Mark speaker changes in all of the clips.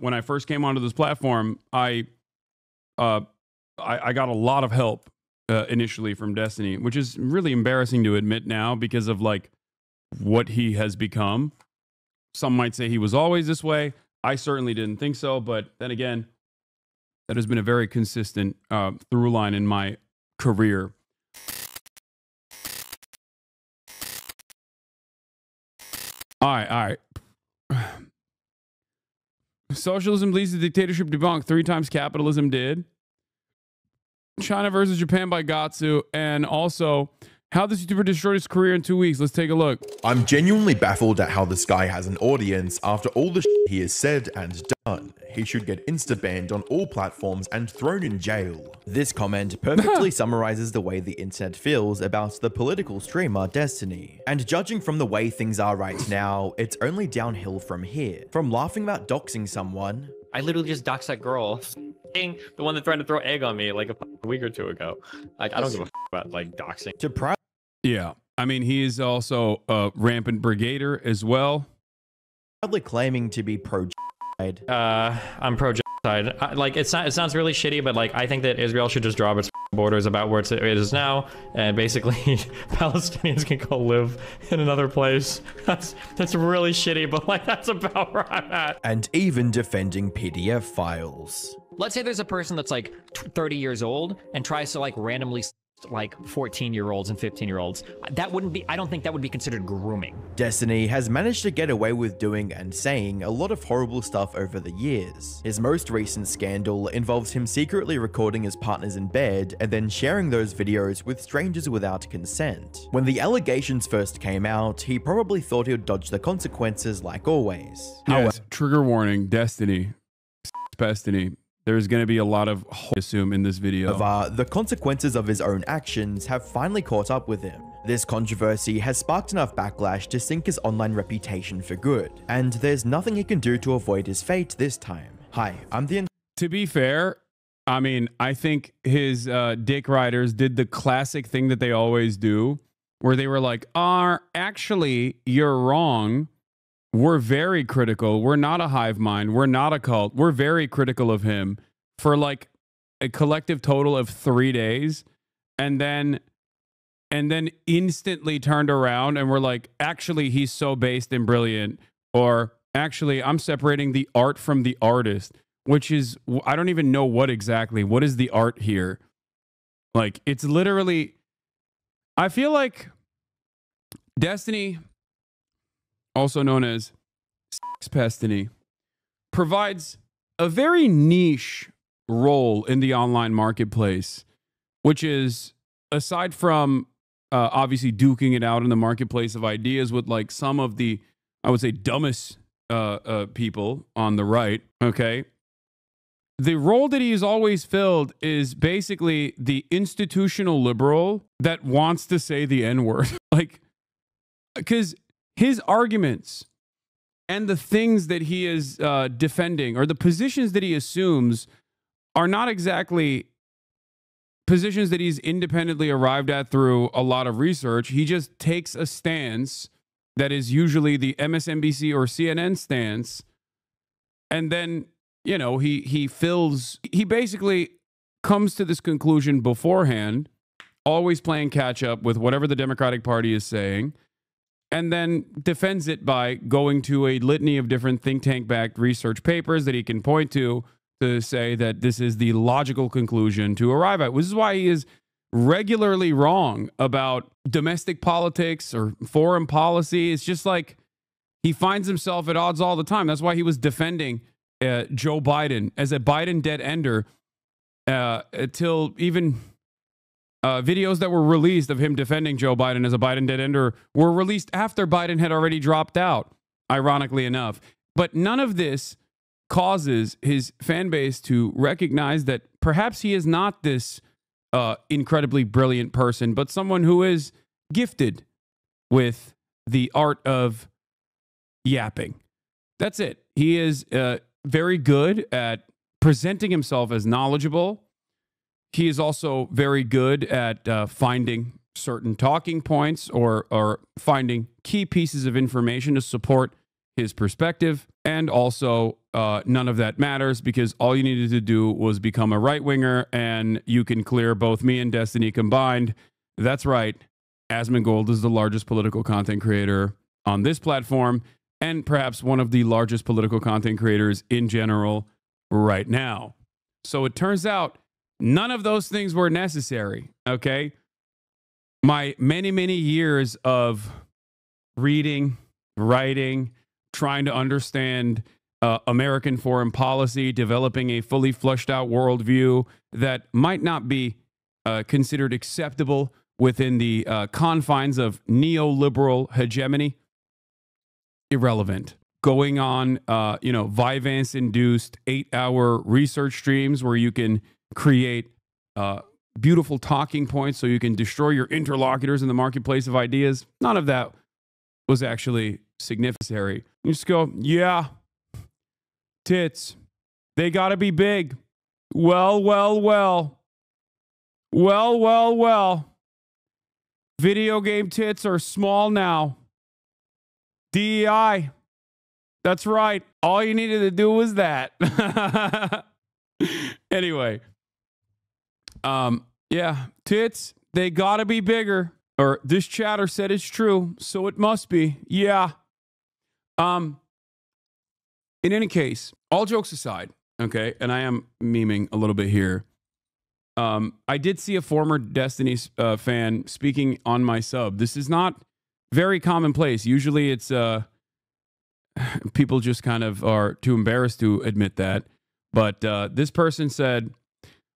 Speaker 1: when I first came onto this platform, I got a lot of help initially from Destiny, which is really embarrassing to admit now because of like what he has become. Some might say he was always this way. I certainly didn't think so, but then again, that has been a very consistent through line in my career. All right. Socialism leads to dictatorship debunked. 3 times capitalism did. China versus Japan by Gatsu. And also, how this YouTuber destroyed his career in 2 weeks. Let's take a look.
Speaker 2: I'm genuinely baffled at how this guy has an audience after all the shit he has said and done. He should get insta-banned on all platforms and thrown in jail. This comment perfectly summarizes the way the internet feels about the political streamer Destiny. And judging from the way things are right now, it's only downhill from here. From laughing about doxing someone.
Speaker 3: I literally just doxed that girl. The one that tried to throw egg on me like a week or 2 ago. Like, I don't give a about like doxing.
Speaker 2: To proud.
Speaker 1: Yeah. I mean, he is also a rampant brigader as well.
Speaker 2: Proudly claiming to be pro-genocide.
Speaker 3: I'm pro-genocide. Like, it sounds really shitty, but like, I think that Israel should just draw its borders about where it is now, and basically Palestinians can go live in another place. That's really shitty, but like, that's about where I'm at.
Speaker 2: And even defending PDF files.
Speaker 4: Let's say there's a person that's like 30 years old and tries to like randomly like 14-year-olds and 15-year-olds. That wouldn't be, I don't think that would be considered grooming.
Speaker 2: Destiny has managed to get away with doing and saying a lot of horrible stuff over the years. His most recent scandal involves him secretly recording his partners in bed and then sharing those videos with strangers without consent. When the allegations first came out, he probably thought he would dodge the consequences like always.
Speaker 1: Yes, trigger warning, Destiny. There's going to be a lot of assume in this video.
Speaker 2: The consequences of his own actions have finally caught up with him. This controversy has sparked enough backlash to sink his online reputation for good, and there's nothing he can do to avoid his fate this time. Hi, I'm the...
Speaker 1: To be fair, I mean, I think his dick riders did the classic thing that they always do, where they were like, actually, you're wrong. We're very critical. We're not a hive mind. We're not a cult. We're very critical of him for like a collective total of 3 days. And then instantly turned around and we're like, actually, he's so based and brilliant. Or actually, I'm separating the art from the artist, which is, I don't even know what exactly. What is the art here? Like, it's literally, I feel like Destiny, also known as Pestiny, provides a very niche role in the online marketplace, which is, aside from obviously duking it out in the marketplace of ideas with like some of the, I would say, dumbest people on the right, okay? The role that he's always filled is basically the institutional liberal that wants to say the N-word. Like, because his arguments and the things that he is defending, or the positions that he assumes, are not exactly positions that he's independently arrived at through a lot of research. He just takes a stance that is usually the MSNBC or CNN stance, and then, you know, he basically comes to this conclusion beforehand, always playing catch up with whatever the Democratic Party is saying, and then defends it by going to a litany of different think tank-backed research papers that he can point to say that this is the logical conclusion to arrive at. Which is why he is regularly wrong about domestic politics or foreign policy. It's just like he finds himself at odds all the time. That's why he was defending Joe Biden as a Biden dead ender until even... videos that were released of him defending Joe Biden as a Biden dead ender were released after Biden had already dropped out, ironically enough. But none of this causes his fan base to recognize that perhaps he is not this incredibly brilliant person, but someone who is gifted with the art of yapping. That's it. He is very good at presenting himself as knowledgeable. He is also very good at finding certain talking points or finding key pieces of information to support his perspective, and also none of that matters because all you needed to do was become a right-winger and you can clear both me and Destiny combined. That's right. Asmongold is the largest political content creator on this platform and perhaps one of the largest political content creators in general right now. So it turns out none of those things were necessary, okay? My many, many years of reading, writing, trying to understand American foreign policy, developing a fully fleshed out worldview that might not be considered acceptable within the confines of neoliberal hegemony, irrelevant. Going on, Vyvanse-induced 8-hour research streams where you can create beautiful talking points so you can destroy your interlocutors in the marketplace of ideas. None of that was actually significant. You just go, yeah, tits, they gotta be big. Well. Video game tits are small now. DEI. That's right. All you needed to do was that. Anyway. Yeah, tits, they gotta be bigger. Or this chatter said it's true, so it must be. Yeah. In any case, all jokes aside, okay, and I am memeing a little bit here. I did see a former Destiny fan speaking on my sub. This is not very commonplace. Usually it's people just kind of are too embarrassed to admit that. But this person said,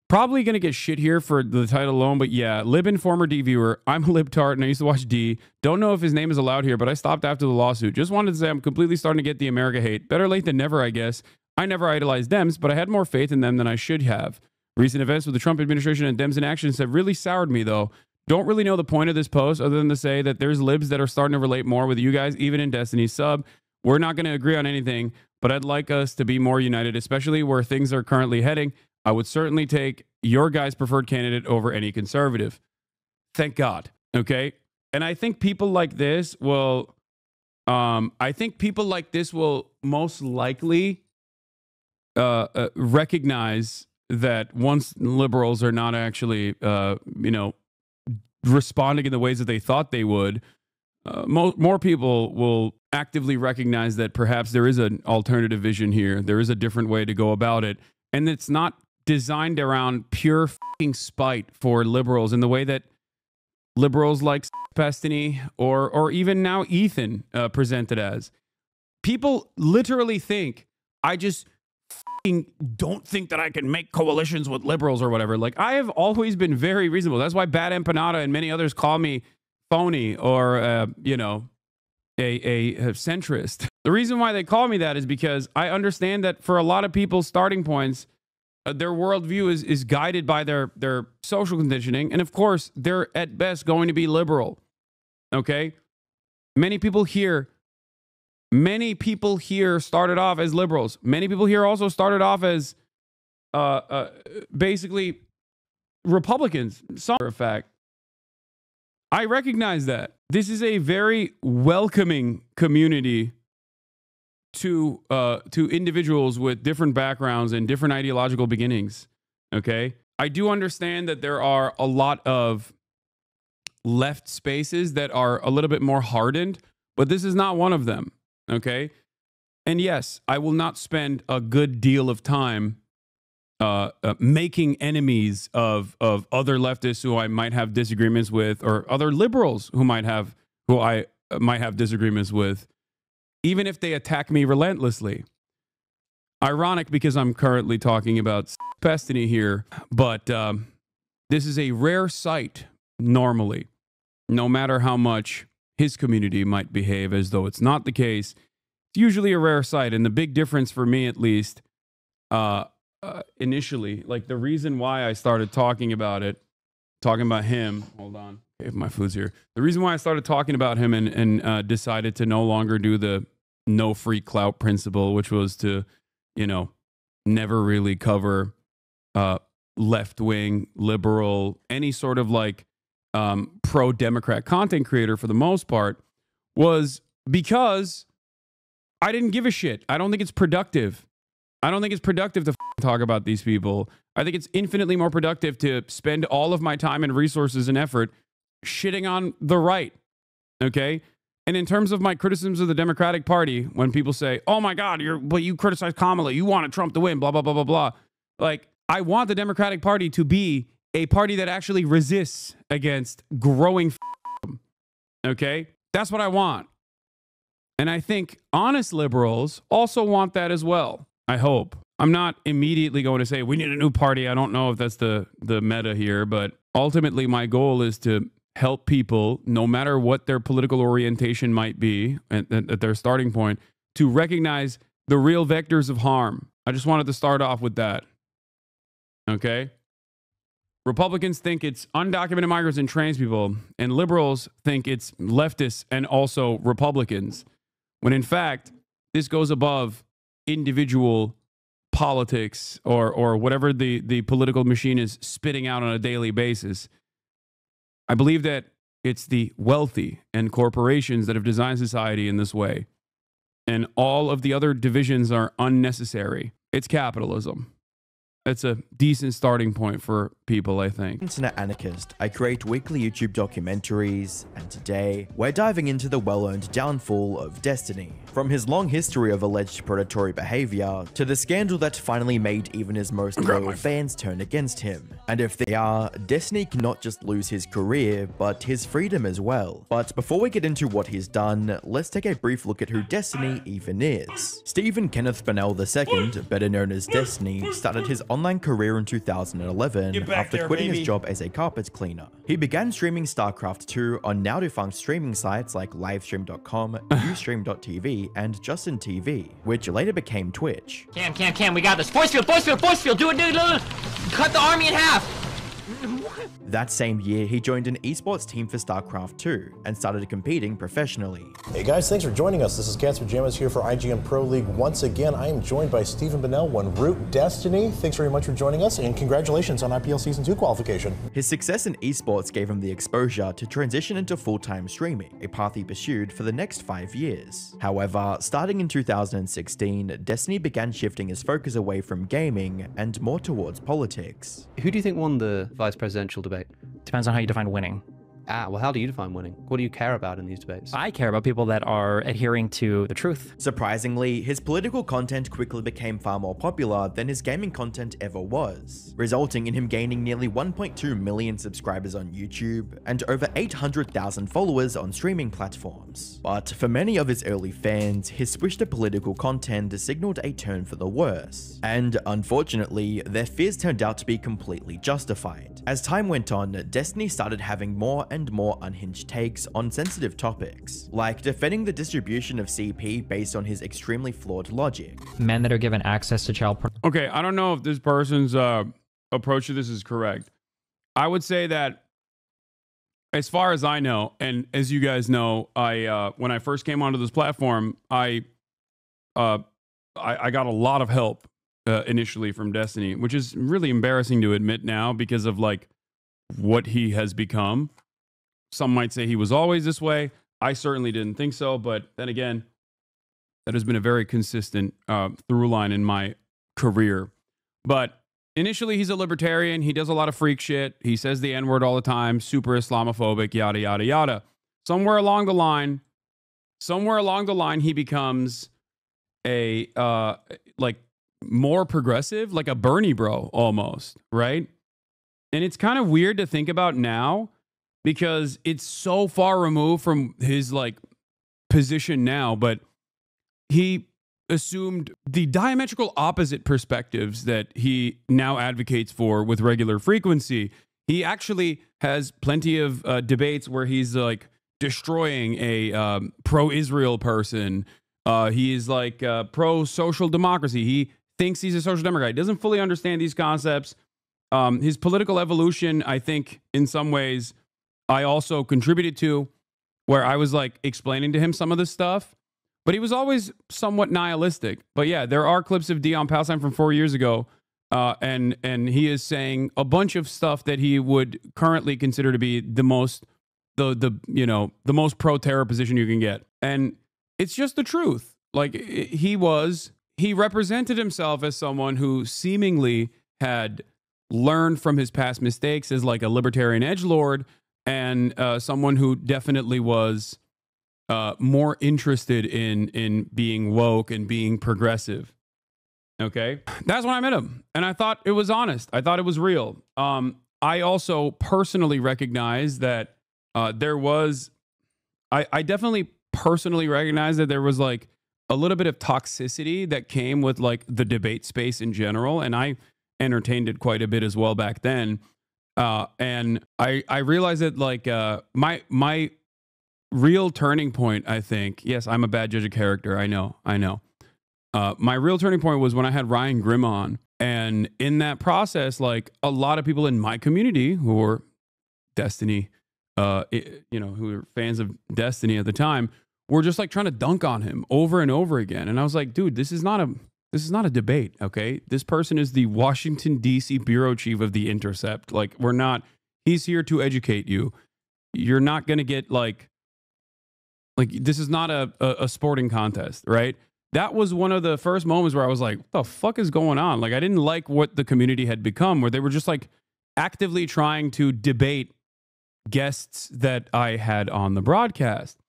Speaker 1: probably going to get shit here for the title alone, but yeah, Libin, former D viewer. I'm a libtard and I used to watch D. Don't know if his name is allowed here, but I stopped after the lawsuit. Just wanted to say I'm completely starting to get the America hate. Better late than never, I guess. I never idolized Dems, but I had more faith in them than I should have. Recent events with the Trump administration and Dems in actions have really soured me, though. Don't really know the point of this post other than to say that there's libs that are starting to relate more with you guys, even in Destiny's sub. We're not going to agree on anything, but I'd like us to be more united, especially where things are currently heading. I would certainly take your guys' preferred candidate over any conservative. Thank God. Okay. And I think people like this will, most likely recognize that once liberals are not actually, responding in the ways that they thought they would, more people will actively recognize that perhaps there is an alternative vision here. There is a different way to go about it. And it's not designed around pure fucking spite for liberals in the way that liberals like Pestany or even now Ethan presented as. People literally think, I just fucking don't think that I can make coalitions with liberals or whatever. Like, I have always been very reasonable. That's why Bad Empanada and many others call me phony or, a centrist. The reason why they call me that is because I understand that for a lot of people's starting points, their worldview is guided by their social conditioning. And of course, they're at best going to be liberal. Okay? Many people here started off as liberals. Many people here also started off as basically Republicans. Some for a fact. I recognize that. This is a very welcoming community to individuals with different backgrounds and different ideological beginnings. Okay? I do understand that there are a lot of left spaces that are a little bit more hardened, but this is not one of them. Okay? And yes, I will not spend a good deal of time making enemies of other leftists who I might have disagreements with, or other liberals who I might have disagreements with, even if they attack me relentlessly. Ironic because I'm currently talking about Pestany here, but this is a rare sight normally, no matter how much his community might behave as though it's not the case. It's usually a rare sight, and the big difference for me, at least, initially, like the reason why I started talking about him, hold on, if my food's here. The reason why I started talking about him and decided to no longer do the no free clout principle, which was to, never really cover left-wing, liberal, any sort of like pro-Democrat content creator for the most part, was because I didn't give a shit. I don't think it's productive. I don't think it's productive to talk about these people. I think it's infinitely more productive to spend all of my time and resources and effort shitting on the right. Okay? And in terms of my criticisms of the Democratic Party, when people say, oh my God, you criticize Kamala, you wanted Trump to win, blah, blah, blah, blah, blah. Like, I want the Democratic Party to be a party that actually resists against growing. Okay? That's what I want. And I think honest liberals also want that as well. I hope. I'm not immediately going to say we need a new party. I don't know if that's the meta here, but ultimately my goal is to help people, no matter what their political orientation might be at their starting point, to recognize the real vectors of harm. I just wanted to start off with that. Okay? Republicans think it's undocumented migrants and trans people, and liberals think it's leftists and also Republicans, when in fact, this goes above individual politics or whatever the political machine is spitting out on a daily basis. I believe that it's the wealthy and corporations that have designed society in this way. And all of the other divisions are unnecessary. It's capitalism. It's a decent starting point for people, I think.
Speaker 2: Internet Anarchist. I create weekly YouTube documentaries, and today we're diving into the well-earned downfall of Destiny. From his long history of alleged predatory behavior to the scandal that finally made even his most loyal fans turn against him. And if they are, Destiny cannot just lose his career, but his freedom as well. But before we get into what he's done, let's take a brief look at who Destiny even is. Stephen Kenneth Bennell II, better known as Destiny, started his online career in 2011 after quitting his job as a carpet cleaner. He began streaming StarCraft 2 on now-defunct streaming sites like Livestream.com, Ustream.tv, and Justin TV, which later became Twitch.
Speaker 4: Cam, we got this. Force field, do it. Cut the army in half.
Speaker 2: That same year, he joined an esports team for StarCraft 2 and started competing professionally.
Speaker 5: Hey guys, thanks for joining us. This is Cats Pajamas here for IGN Pro League. Once again, I am joined by Stephen Bennell, one Root Destiny. Thanks very much for joining us, and congratulations on IPL Season 2 qualification.
Speaker 2: His success in esports gave him the exposure to transition into full-time streaming, a path he pursued for the next 5 years. However, starting in 2016, Destiny began shifting his focus away from gaming and more towards politics.
Speaker 6: Who do you think won the vice presidential debate?
Speaker 4: Depends on how you define winning.
Speaker 6: Well, how do you define winning? What do you care about in these debates?
Speaker 4: I care about people that are adhering to the truth.
Speaker 2: Surprisingly, his political content quickly became far more popular than his gaming content ever was, resulting in him gaining nearly 1.2 million subscribers on YouTube and over 800,000 followers on streaming platforms. But for many of his early fans, his switch to political content signaled a turn for the worse. And unfortunately, their fears turned out to be completely justified. As time went on, Destiny started having more and more unhinged takes on sensitive topics, like defending the distribution of CP based on his extremely flawed logic.
Speaker 4: Men that are given access to child porn.
Speaker 1: Okay, I don't know if this person's approach to this is correct. I would say that, as far as I know, and as you guys know, I when I first came onto this platform, I got a lot of help initially from Destiny, which is really embarrassing to admit now because of like what he has become. Some might say he was always this way. I certainly didn't think so, but then again, that has been a very consistent through line in my career. But initially, he's a libertarian. He does a lot of freak shit. He says the N-word all the time, super Islamophobic, yada, yada, yada. Somewhere along the line, he becomes a, like, more progressive, like a Bernie bro almost, right? And it's kind of weird to think about now because it's so far removed from his like position now, but he assumed the diametrical opposite perspectives that he now advocates for with regular frequency. He actually has plenty of debates where he's like destroying a pro-Israel person. He is like pro-social democracy. He thinks he's a social democrat. He doesn't fully understand these concepts. His political evolution, I think, in some ways, I also contributed to, where I was like explaining to him some of this stuff, but he was always somewhat nihilistic. But yeah, there are clips of Dion Palestine from 4 years ago, and he is saying a bunch of stuff that he would currently consider to be the most pro-terror position you can get, and it's just the truth. Like he was he represented himself as someone who seemingly had learned from his past mistakes as like a libertarian edgelord, and someone who definitely was more interested in being woke and being progressive. Okay, that's when I met him, and I thought it was honest. I thought it was real. I also personally recognize that there was. I definitely personally recognize that there was like a little bit of toxicity that came with like the debate space in general, and I entertained it quite a bit as well back then. And I realized that like my real turning point, I think, yes, I'm a bad judge of character. I know. My real turning point was when I had Ryan Grimm on. And in that process, like a lot of people in my community who were Destiny, who were fans of Destiny at the time, were just like trying to dunk on him over and over again. And I was like, dude, this is not a debate. Okay. This person is the Washington, D.C. bureau chief of The Intercept. Like he's here to educate you. You're not going to get like this is not a sporting contest, right? That was one of the first moments where I was like, what the fuck is going on? Like, I didn't like what the community had become, where they were just like actively trying to debate guests that I had on the broadcast.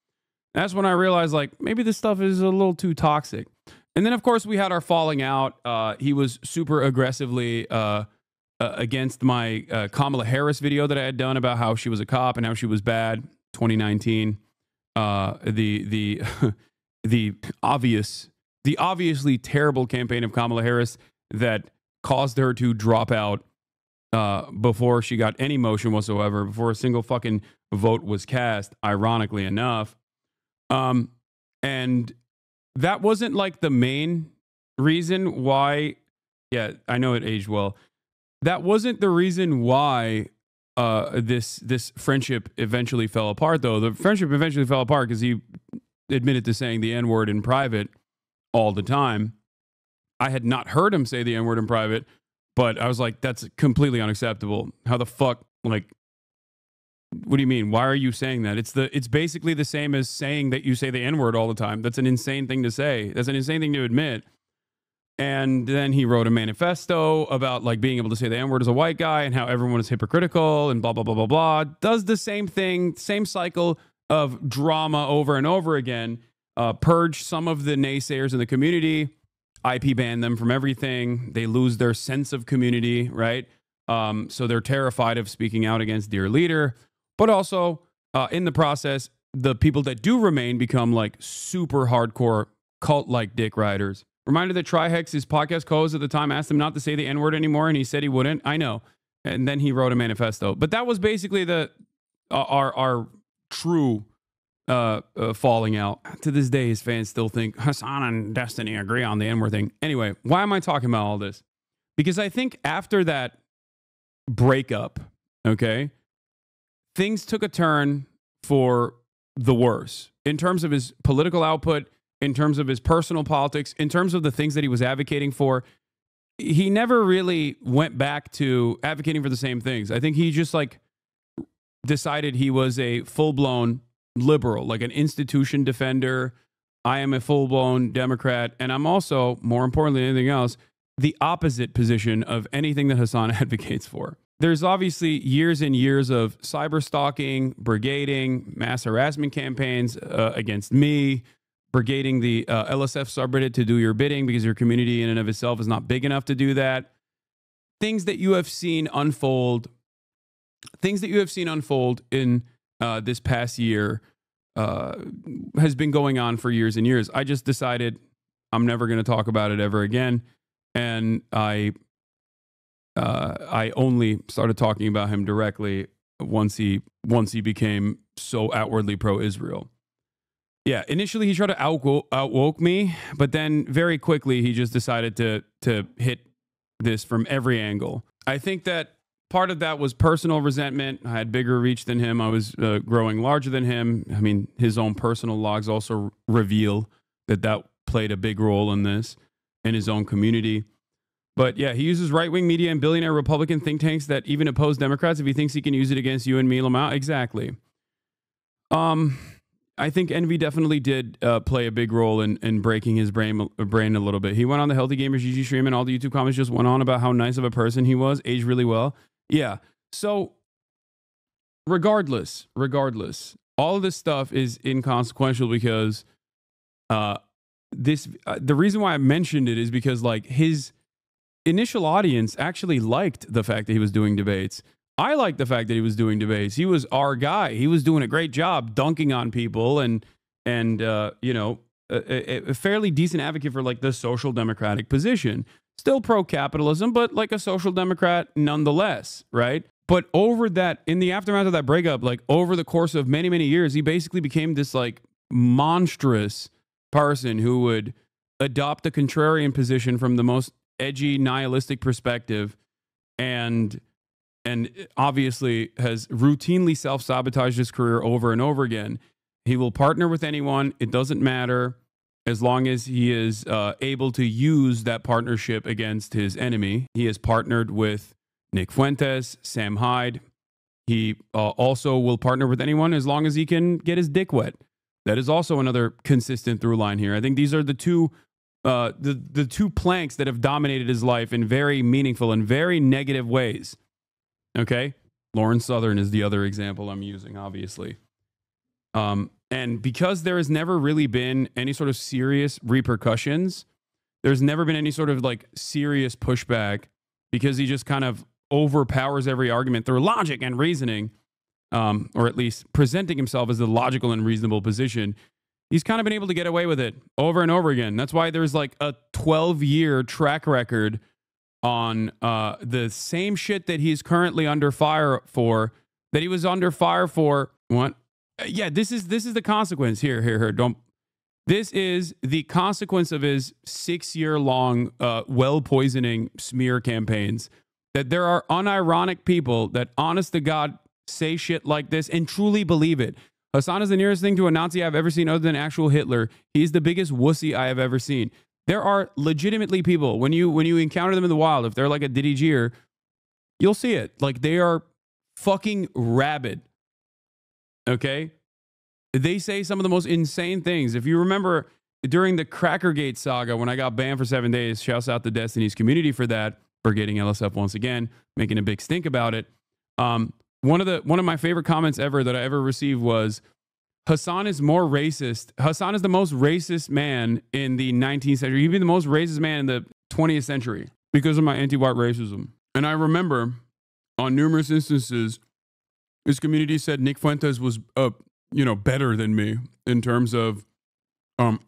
Speaker 1: That's when I realized like maybe this stuff is a little too toxic. And then of course we had our falling out. He was super aggressively against my Kamala Harris video that I had done about how she was a cop and how she was bad. 2019. The obviously terrible campaign of Kamala Harris that caused her to drop out before she got any motion whatsoever, before a single fucking vote was cast, ironically enough. And that wasn't like the main reason why. Yeah, I know it aged well. That wasn't the reason why this friendship eventually fell apart, though. The friendship eventually fell apart because he admitted to saying the N-word in private all the time. I had not heard him say the N-word in private, but I was like, that's completely unacceptable. How the fuck, like, what do you mean? Why are you saying that? It's basically the same as saying that you say the N-word all the time. That's an insane thing to say. That's an insane thing to admit. And then he wrote a manifesto about like being able to say the N-word as a white guy and how everyone is hypocritical and blah, blah, blah, blah, blah. Does the same thing, same cycle of drama over and over again. Purge some of the naysayers in the community, IP ban them from everything. They lose their sense of community, right? So they're terrified of speaking out against dear leader. But also, in the process, the people that do remain become like super hardcore cult-like dick riders. Reminder that Trihex, his podcast co-host at the time, asked him not to say the N-word anymore, and he said he wouldn't. I know. And then he wrote a manifesto. But that was basically our true falling out. To this day, his fans still think Hasan and Destiny agree on the N-word thing. Anyway, why am I talking about all this? Because I think after that breakup, okay, things took a turn for the worse in terms of his political output, in terms of his personal politics, in terms of the things that he was advocating for. He never really went back to advocating for the same things. I think he just like decided he was a full-blown liberal, like an institution defender. I am a full-blown Democrat, and I'm also, more importantly than anything else, the opposite position of anything that Hasan advocates for. There's obviously years and years of cyber stalking, brigading, mass harassment campaigns against me, brigading the LSF subreddit to do your bidding because your community in and of itself is not big enough to do that. Things that you have seen unfold in this past year has been going on for years and years. I just decided I'm never going to talk about it ever again. And I only started talking about him directly once he became so outwardly pro-Israel. Yeah, initially he tried to outwoke me, but then very quickly he just decided to hit this from every angle. I think that part of that was personal resentment. I had bigger reach than him. I was growing larger than him. I mean, his own personal logs also reveal that played a big role in this, in his own community. But yeah, he uses right-wing media and billionaire Republican think tanks that even oppose Democrats if he thinks he can use it against you and me, Lamau. Exactly. I think envy definitely did play a big role in breaking his brain a little bit. He went on the Healthy Gamers GG stream, and all the YouTube comments just went on about how nice of a person he was, aged really well. Yeah. So regardless, all of this stuff is inconsequential because the reason why I mentioned it is because like his initial audience actually liked the fact that he was doing debates. I liked the fact that he was doing debates. He was our guy. He was doing a great job dunking on people and you know, a fairly decent advocate for like the social democratic position. Still pro-capitalism, but like a social democrat nonetheless, right? But over that, in the aftermath of that breakup, like over the course of many, many years, he basically became this like monstrous person who would adopt a contrarian position from the most edgy, nihilistic perspective, and obviously has routinely self-sabotaged his career over and over again. He will partner with anyone. It doesn't matter as long as he is able to use that partnership against his enemy. He has partnered with Nick Fuentes, Sam Hyde. He also will partner with anyone as long as he can get his dick wet. That is also another consistent through line here. I think these are the two the two planks that have dominated his life in very meaningful and very negative ways. Okay? Lauren Southern is the other example I'm using, obviously. And because there has never really been any sort of serious repercussions, there's never been any sort of like serious pushback because he just kind of overpowers every argument through logic and reasoning, or at least presenting himself as the logical and reasonable position. He's kind of been able to get away with it over and over again. That's why there's like a 12-year track record on the same shit that he's currently under fire for, that he was under fire for. What? Yeah, this is the consequence. Here. Don't. This is the consequence of his 6-year-long well poisoning smear campaigns. That there are unironic people that, honest to God, say shit like this and truly believe it. Hasan is the nearest thing to a Nazi I've ever seen other than actual Hitler. He's the biggest wussy I have ever seen. There are legitimately people, when you encounter them in the wild, if they're like a Diddy Jeer, you'll see it. Like, they are fucking rabid. Okay? They say some of the most insane things. If you remember, during the Crackergate saga, when I got banned for 7 days, shouts out to Destiny's community for that, for getting LSF once again, making a big stink about it. One of my favorite comments ever that I ever received was, Hasan is more racist. Hasan is the most racist man in the 19th century. He'd be the most racist man in the 20th century because of my anti-white racism. And I remember on numerous instances, his community said Nick Fuentes was, better than me in terms of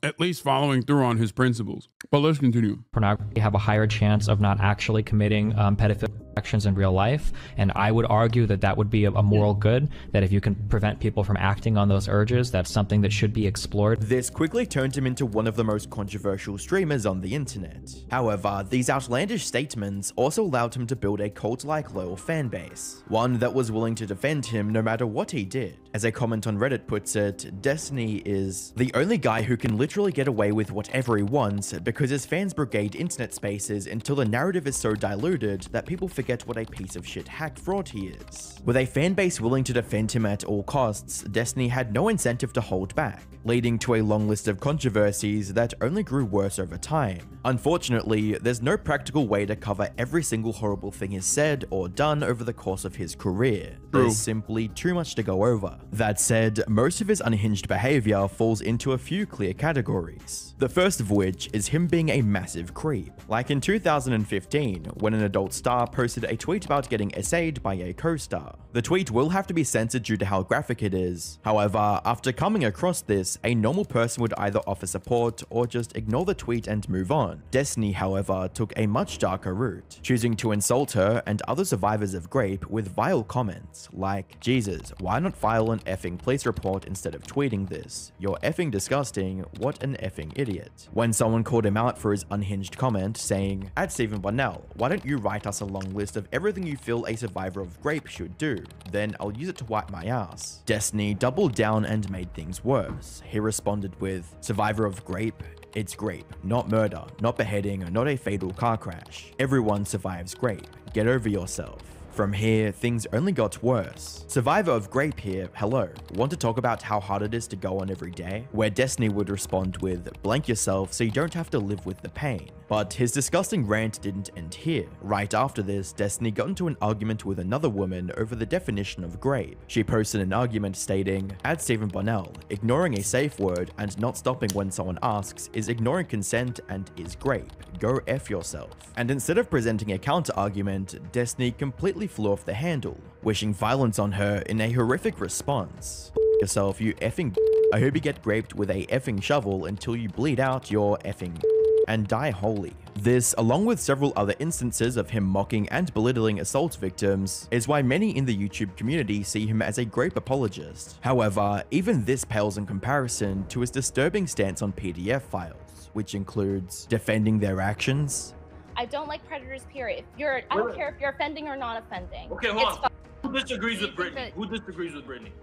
Speaker 1: at least following through on his principles. But let's continue.
Speaker 4: Pornography have a higher chance of not actually committing pedophilic actions in real life, and I would argue that that would be a moral good, that if you can prevent people from acting on those urges, that's something that should be explored.
Speaker 2: This quickly turned him into one of the most controversial streamers on the internet. However, these outlandish statements also allowed him to build a cult-like loyal fan base, one that was willing to defend him no matter what he did. As a comment on Reddit puts it, Destiny is the only guy who can literally get away with whatever he wants because his fans brigade internet spaces until the narrative is so diluted that people forget what a piece of shit hack fraud he is. With a fan base willing to defend him at all costs, Destiny had no incentive to hold back, leading to a long list of controversies that only grew worse over time. Unfortunately, there's no practical way to cover every single horrible thing he's said or done over the course of his career. There's simply too much to go over. That said, most of his unhinged behavior falls into a few clear categories. The first of which is him being a massive creep. Like in 2015, when an adult star posted a tweet about getting essayed by a co-star. The tweet will have to be censored due to how graphic it is. However, after coming across this, a normal person would either offer support or just ignore the tweet and move on. Destiny, however, took a much darker route, choosing to insult her and other survivors of grape with vile comments like, "Jesus, why not file an effing police report instead of tweeting this? You're effing disgusting, what an effing idiot." When someone called him out for his unhinged comment saying, "Stephen Bunnell, why don't you write us a long list of everything you feel a survivor of grape should do? Then I'll use it to wipe my ass." Destiny doubled down and made things worse. He responded with, "Survivor of grape? It's grape, not murder, not beheading, not a fatal car crash. Everyone survives grape. Get over yourself." From here, things only got worse. Survivor of Grape here, hello. Want to talk about how hard it is to go on every day? Where Destiny would respond with, blank yourself so you don't have to live with the pain. But his disgusting rant didn't end here. Right after this, Destiny got into an argument with another woman over the definition of grape. She posted an argument stating, at Stephen Bonnell, ignoring a safe word and not stopping when someone asks is ignoring consent and is grape. Go F yourself. And instead of presenting a counter argument, Destiny completely flew off the handle, wishing violence on her in a horrific response. Yourself, you effing. I hope you get graped with a effing shovel until you bleed out your effing and die wholly. This, along with several other instances of him mocking and belittling assault victims, is why many in the YouTube community see him as a grape apologist. However, even this pales in comparison to his disturbing stance on PDF files, which includes defending their actions.
Speaker 7: I don't like predators, period. I don't care if you're offending or not offending.
Speaker 8: Okay, hold on. Who disagrees with Brittany? Who disagrees with Brittany?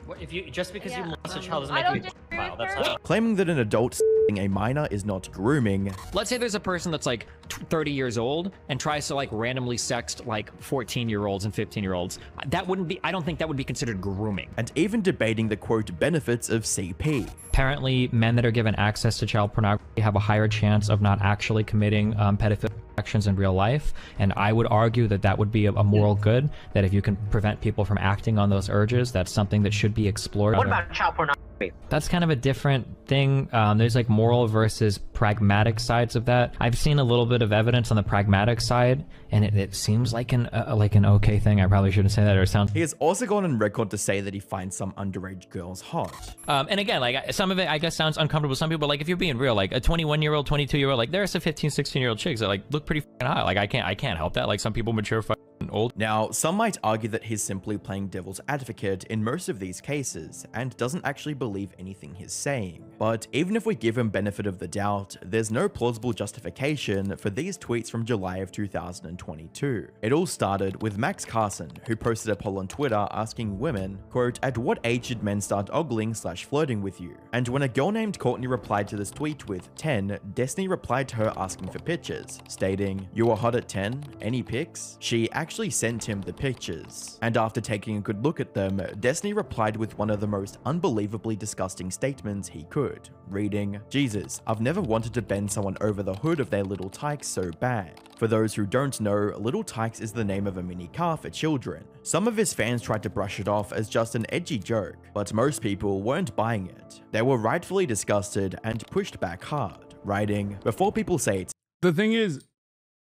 Speaker 3: What, if you just because you molest a child doesn't
Speaker 7: I
Speaker 3: make
Speaker 7: don't
Speaker 3: you a
Speaker 7: disagree
Speaker 3: pedophile.
Speaker 7: with
Speaker 3: That's
Speaker 7: her.
Speaker 3: not.
Speaker 2: Claiming that an adult s***ing a minor is not grooming.
Speaker 4: Let's say there's a person that's like 30 years old and tries to like randomly sext like 14-year-olds and 15-year-olds. That wouldn't be, I don't think that would be considered grooming.
Speaker 2: And even debating the quote benefits of CP.
Speaker 4: Apparently, men that are given access to child pornography have a higher chance of not actually committing pedophilic actions in real life. And I would argue that that would be a moral good, that if you can prevent people from acting on those urges, that's something that should be explored.
Speaker 9: What about child pornography?
Speaker 4: That's kind of a different thing. There's like moral versus pragmatic sides of that. I've seen a little bit of evidence on the pragmatic side, and it seems like an okay thing. I probably shouldn't say that, or it sounds.
Speaker 2: He has also gone on record to say that he finds some underage girls hot.
Speaker 4: And again, like some of it, I guess, sounds uncomfortable to some people. Like if you're being real, like a 21-year-old, 22-year-old, like there are some 15, 16-year-old chicks that like look pretty fucking hot. Like I can't help that. Like some people mature fucking old.
Speaker 2: Now, some might argue that he's simply playing devil's advocate in most of these cases, and doesn't actually believe anything he's saying. But even if we give him benefit of the doubt, there's no plausible justification for these tweets from July of 2022. It all started with Max Carson, who posted a poll on Twitter asking women, quote, at what age should men start ogling/flirting with you? And when a girl named Courtney replied to this tweet with 10, Destiny replied to her asking for pictures, stating, you were hot at 10? Any pics? She actually sent him the pictures. And after taking a good look at them, Destiny replied with one of the most unbelievably disgusting statements he could, reading, Jesus, I've never wanted to bend someone over the hood of their little tykes so bad. For those who don't know, Little Tykes is the name of a mini car for children. Some of his fans tried to brush it off as just an edgy joke, but most people weren't buying it. They were rightfully disgusted and pushed back hard, writing, before people say it's
Speaker 1: The thing is,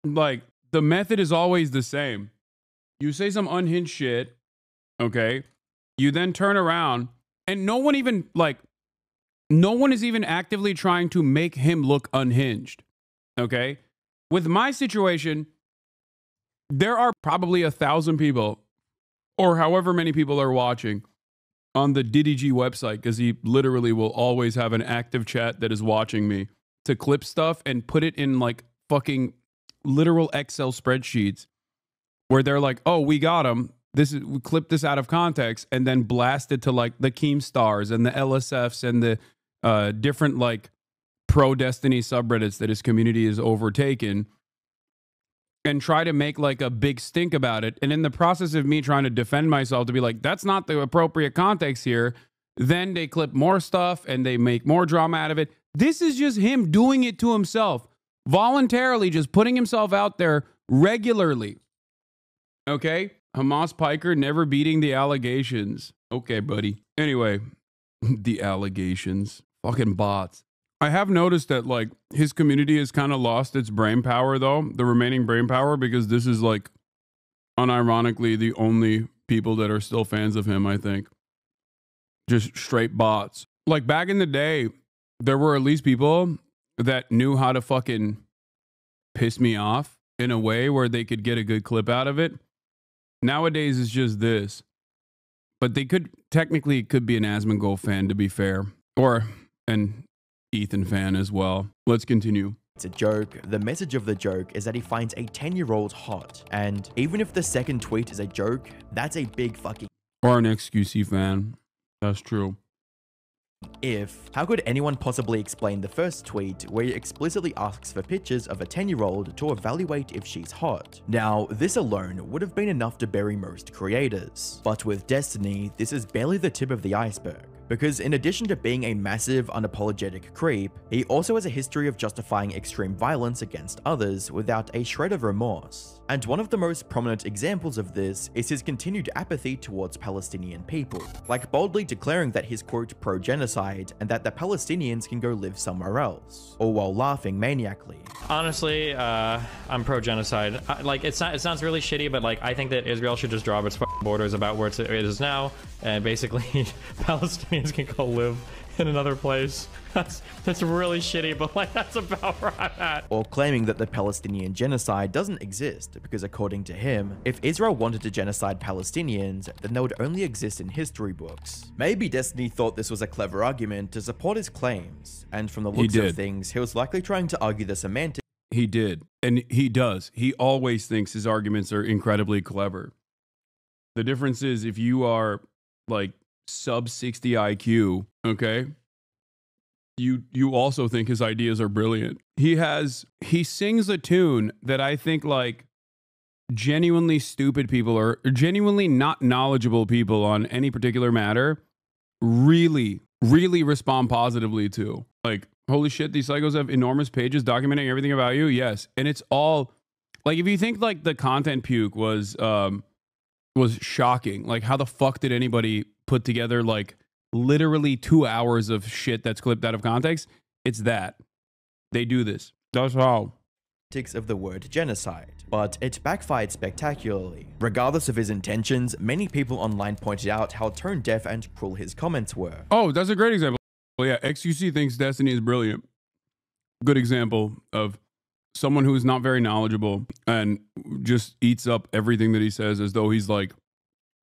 Speaker 1: like, the method is always the same. You say some unhinged shit, okay? You then turn around, and no one is even actively trying to make him look unhinged, okay? With my situation, there are probably 1,000 people, or however many people are watching, on the DDG website, because he literally will always have an active chat that is watching me to clip stuff and put it in like fucking literal Excel spreadsheets where they're like, oh, we got him. We clip this out of context and then blast it to like the Keemstars and the LSFs and the different like pro Destiny subreddits that his community is overtaken, and try to make like a big stink about it. And in the process of me trying to defend myself to be like, that's not the appropriate context here, then they clip more stuff and they make more drama out of it. This is just him doing it to himself, voluntarily just putting himself out there regularly. Okay? Hamas Piker never beating the allegations. Okay, buddy. Anyway, the allegations. Fucking bots. I have noticed that like his community has kind of lost its brain power though, the remaining brain power, because this is like unironically the only people that are still fans of him, I think. Just straight bots. Like back in the day, there were at least people that knew how to fucking piss me off in a way where they could get a good clip out of it. Nowadays it's just this. But they could technically could be an Asmongold fan, to be fair. Or an Ethan fan as well. Let's continue.
Speaker 2: It's a joke. The message of the joke is that he finds a 10-year-old hot. And even if the second tweet is a joke, that's a big fucking
Speaker 1: Or an XQC fan. That's true.
Speaker 2: if. How could anyone possibly explain the first tweet where he explicitly asks for pictures of a 10-year-old to evaluate if she's hot? Now, this alone would have been enough to bury most creators. But with Destiny, this is barely the tip of the iceberg. Because in addition to being a massive, unapologetic creep, he also has a history of justifying extreme violence against others without a shred of remorse. And one of the most prominent examples of this is his continued apathy towards Palestinian people, like boldly declaring that he's quote pro-genocide and that the Palestinians can go live somewhere else, all while laughing maniacally.
Speaker 3: Honestly, I'm pro-genocide. It sounds really shitty, but like I think that Israel should just draw its borders about where it is now, and basically Palestinians can go live in another place. That's really shitty, but like that's about where I'm at.
Speaker 2: Or claiming that the Palestinian genocide doesn't exist because according to him, if Israel wanted to genocide Palestinians, then they would only exist in history books. Maybe Destiny thought this was a clever argument to support his claims, and from the looks of things, he was likely trying to argue the semantics.
Speaker 1: He did, and he does. He always thinks his arguments are incredibly clever. The difference is if you are like sub 60 IQ, okay, you also think his ideas are brilliant. He sings a tune that I think like genuinely stupid people or genuinely not knowledgeable people on any particular matter really respond positively to. Like, holy shit, these psychos have enormous pages documenting everything about you. Yes. And it's all like, if you think like the content puke was shocking, like how the fuck did anybody put together like literally 2 hours of shit that's clipped out of context? It's that. They do this. That's how.
Speaker 2: Of the word genocide, but it backfired spectacularly. Regardless of his intentions, many people online pointed out how tone deaf and cruel his comments were.
Speaker 1: Oh, that's a great example. Well, yeah, XQC thinks Destiny is brilliant. Good example of someone who's not very knowledgeable and just eats up everything that he says as though he's like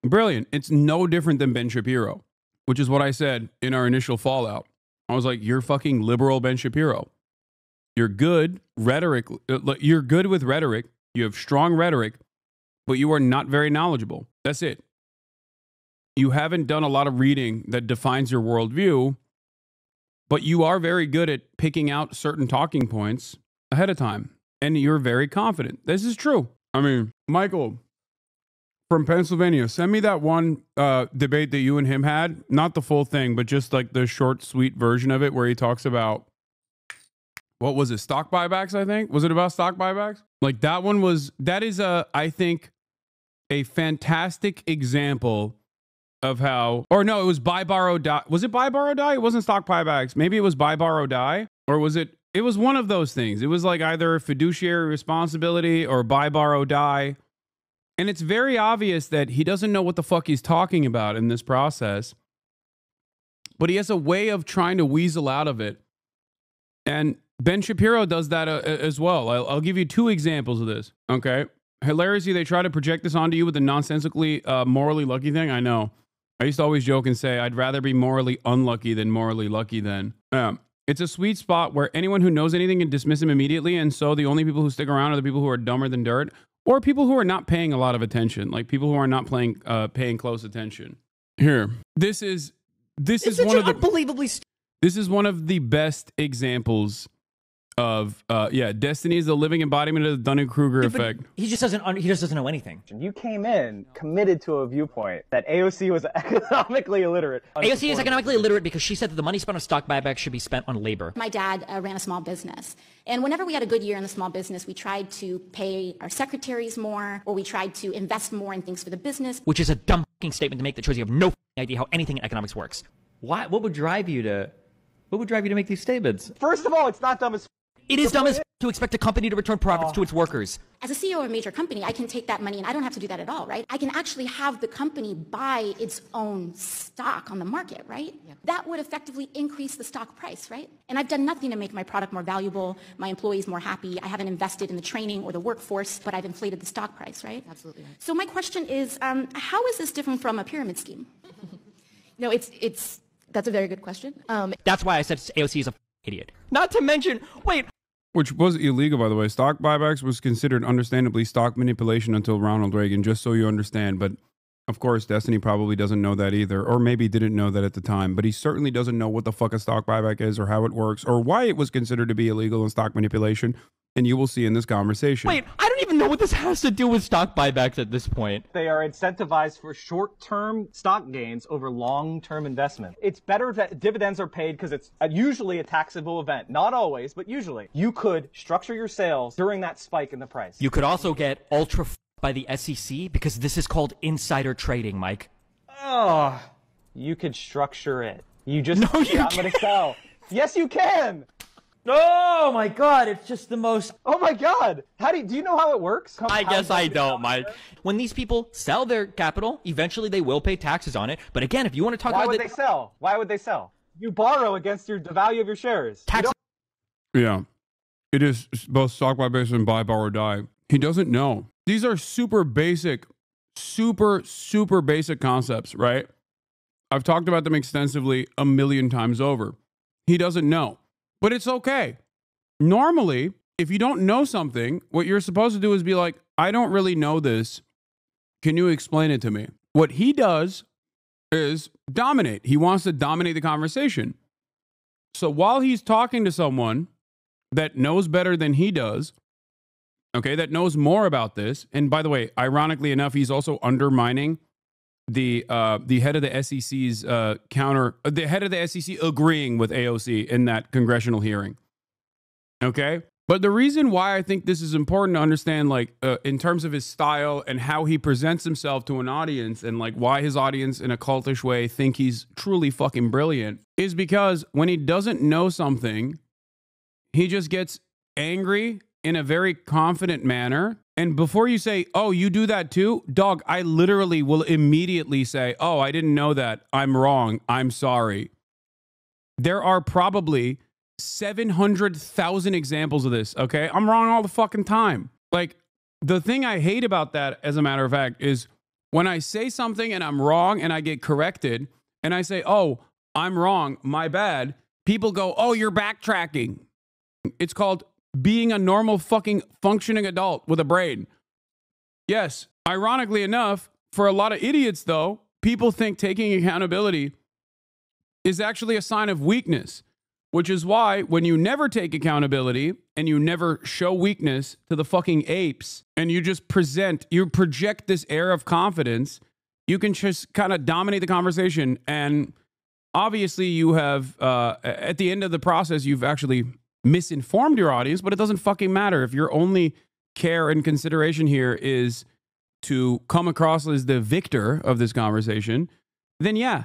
Speaker 1: brilliant. It's no different than Ben Shapiro, which is what I said in our initial fallout. I was like, you're fucking liberal Ben Shapiro. You're good rhetoric. You're good with rhetoric. You have strong rhetoric, but you are not very knowledgeable. That's it. You haven't done a lot of reading that defines your worldview, but you are very good at picking out certain talking points ahead of time, and you're very confident. This is true. I mean, Michael from Pennsylvania, send me that one debate that you and him had. Not the full thing, but just like the short, sweet version of it where he talks about, what was it? Stock buybacks, I think. Was it about stock buybacks? Like that is I think a fantastic example of how, or no, it was buy, borrow, die. Was it buy, borrow, die? It wasn't stock buybacks. Maybe it was buy, borrow, die. Or was it was one of those things. It was like either fiduciary responsibility or buy, borrow, die. And it's very obvious that he doesn't know what the fuck he's talking about in this process. But he has a way of trying to weasel out of it. And Ben Shapiro does that as well. I'll give you two examples of this. Okay. Hilariously, they try to project this onto you with the nonsensically morally lucky thing. I know. I used to always joke and say, I'd rather be morally unlucky than morally lucky then. It's a sweet spot where anyone who knows anything can dismiss him immediately. And so the only people who stick around are the people who are dumber than dirt, or people who are not paying a lot of attention, like people who are not paying close attention. Here, this is one of the unbelievably. This is one of the best examples of Destiny is the living embodiment of the Dunning-Kruger effect.
Speaker 9: He just doesn't know anything.
Speaker 10: You came in committed to a viewpoint that AOC was economically illiterate.
Speaker 9: AOC is economically illiterate because she said that the money spent on stock buybacks should be spent on labor.
Speaker 11: My dad ran a small business, and whenever we had a good year in the small business, we tried to pay our secretaries more, or we tried to invest more in things for the business.
Speaker 9: Which is a dumb fucking statement to make that shows you have no idea how anything in economics works.
Speaker 6: What would drive you to make these statements?
Speaker 10: First of all, it's not dumb as
Speaker 9: it is dumb as to expect a company to return profits to its workers.
Speaker 11: As a CEO of a major company, I can take that money and I don't have to do that at all, right? I can actually have the company buy its own stock on the market, right? Yeah. That would effectively increase the stock price, right? And I've done nothing to make my product more valuable, my employees more happy. I haven't invested in the training or the workforce, but I've inflated the stock price, right?
Speaker 12: Absolutely right.
Speaker 11: So my question is, how is this different from a pyramid scheme?
Speaker 12: No, that's a very good question.
Speaker 9: That's why I said AOC is a idiot. Not to mention,
Speaker 1: which was illegal, by the way. Stock buybacks was considered understandably stock manipulation until Ronald Reagan, just so you understand. But Of course, Destiny probably doesn't know that either, or maybe didn't know that at the time, but he certainly doesn't know what the fuck a stock buyback is or how it works or why it was considered to be illegal in stock manipulation. And you will see in this conversation.
Speaker 9: Wait, I don't even know what this has to do with stock buybacks at this point.
Speaker 10: They are incentivized for short-term stock gains over long-term investment. It's better that dividends are paid because it's usually a taxable event. Not always, but usually. You could structure your sales during that spike in the price.
Speaker 9: You could also get ultra by the SEC because this is called insider trading, Mike.
Speaker 10: Oh, you could structure it. You just,
Speaker 9: no, you
Speaker 10: I'm going to sell. Yes, you can.
Speaker 6: Oh my god, it's just the most...
Speaker 10: Oh my god! Do you know how it works?
Speaker 9: I guess I don't, Mike. When these people sell their capital, eventually they will pay taxes on it. But again, if you want to talk about...
Speaker 10: Why would they sell? Why would they sell? You borrow against the value of your shares.
Speaker 1: Yeah. It is both stock buybacks and buy, borrow, die. He doesn't know. These are super basic, super basic concepts, right? I've talked about them extensively a million times over. He doesn't know. But it's okay. Normally, if you don't know something, what you're supposed to do is be like, I don't really know this. Can you explain it to me? What he does is dominate. He wants to dominate the conversation. So while he's talking to someone that knows better than he does, okay, that knows more about this, and by the way, ironically enough, he's also undermining the head of the SEC's the head of the SEC agreeing with AOC in that congressional hearing. Okay? But the reason why I think this is important to understand, like, in terms of his style and how he presents himself to an audience and like why his audience in a cultish way think he's truly fucking brilliant, is because when he doesn't know something, he just gets angry in a very confident manner. And before you say, oh, you do that too? Dog, I literally will immediately say, oh, I didn't know that. I'm wrong. I'm sorry. There are probably 700,000 examples of this, okay? I'm wrong all the fucking time. Like, the thing I hate about that, as a matter of fact, is when I say something and I'm wrong and I get corrected and I say, oh, I'm wrong, my bad, people go, oh, you're backtracking. It's called being a normal fucking functioning adult with a brain. Yes, ironically enough, for a lot of idiots though, people think taking accountability is actually a sign of weakness, which is why when you never take accountability and you never show weakness to the fucking apes and you just project this air of confidence, you can just kind of dominate the conversation. And obviously you have, at the end of the process, you've actually misinformed your audience, but it doesn't fucking matter. If your only care and consideration here is to come across as the victor of this conversation, then yeah,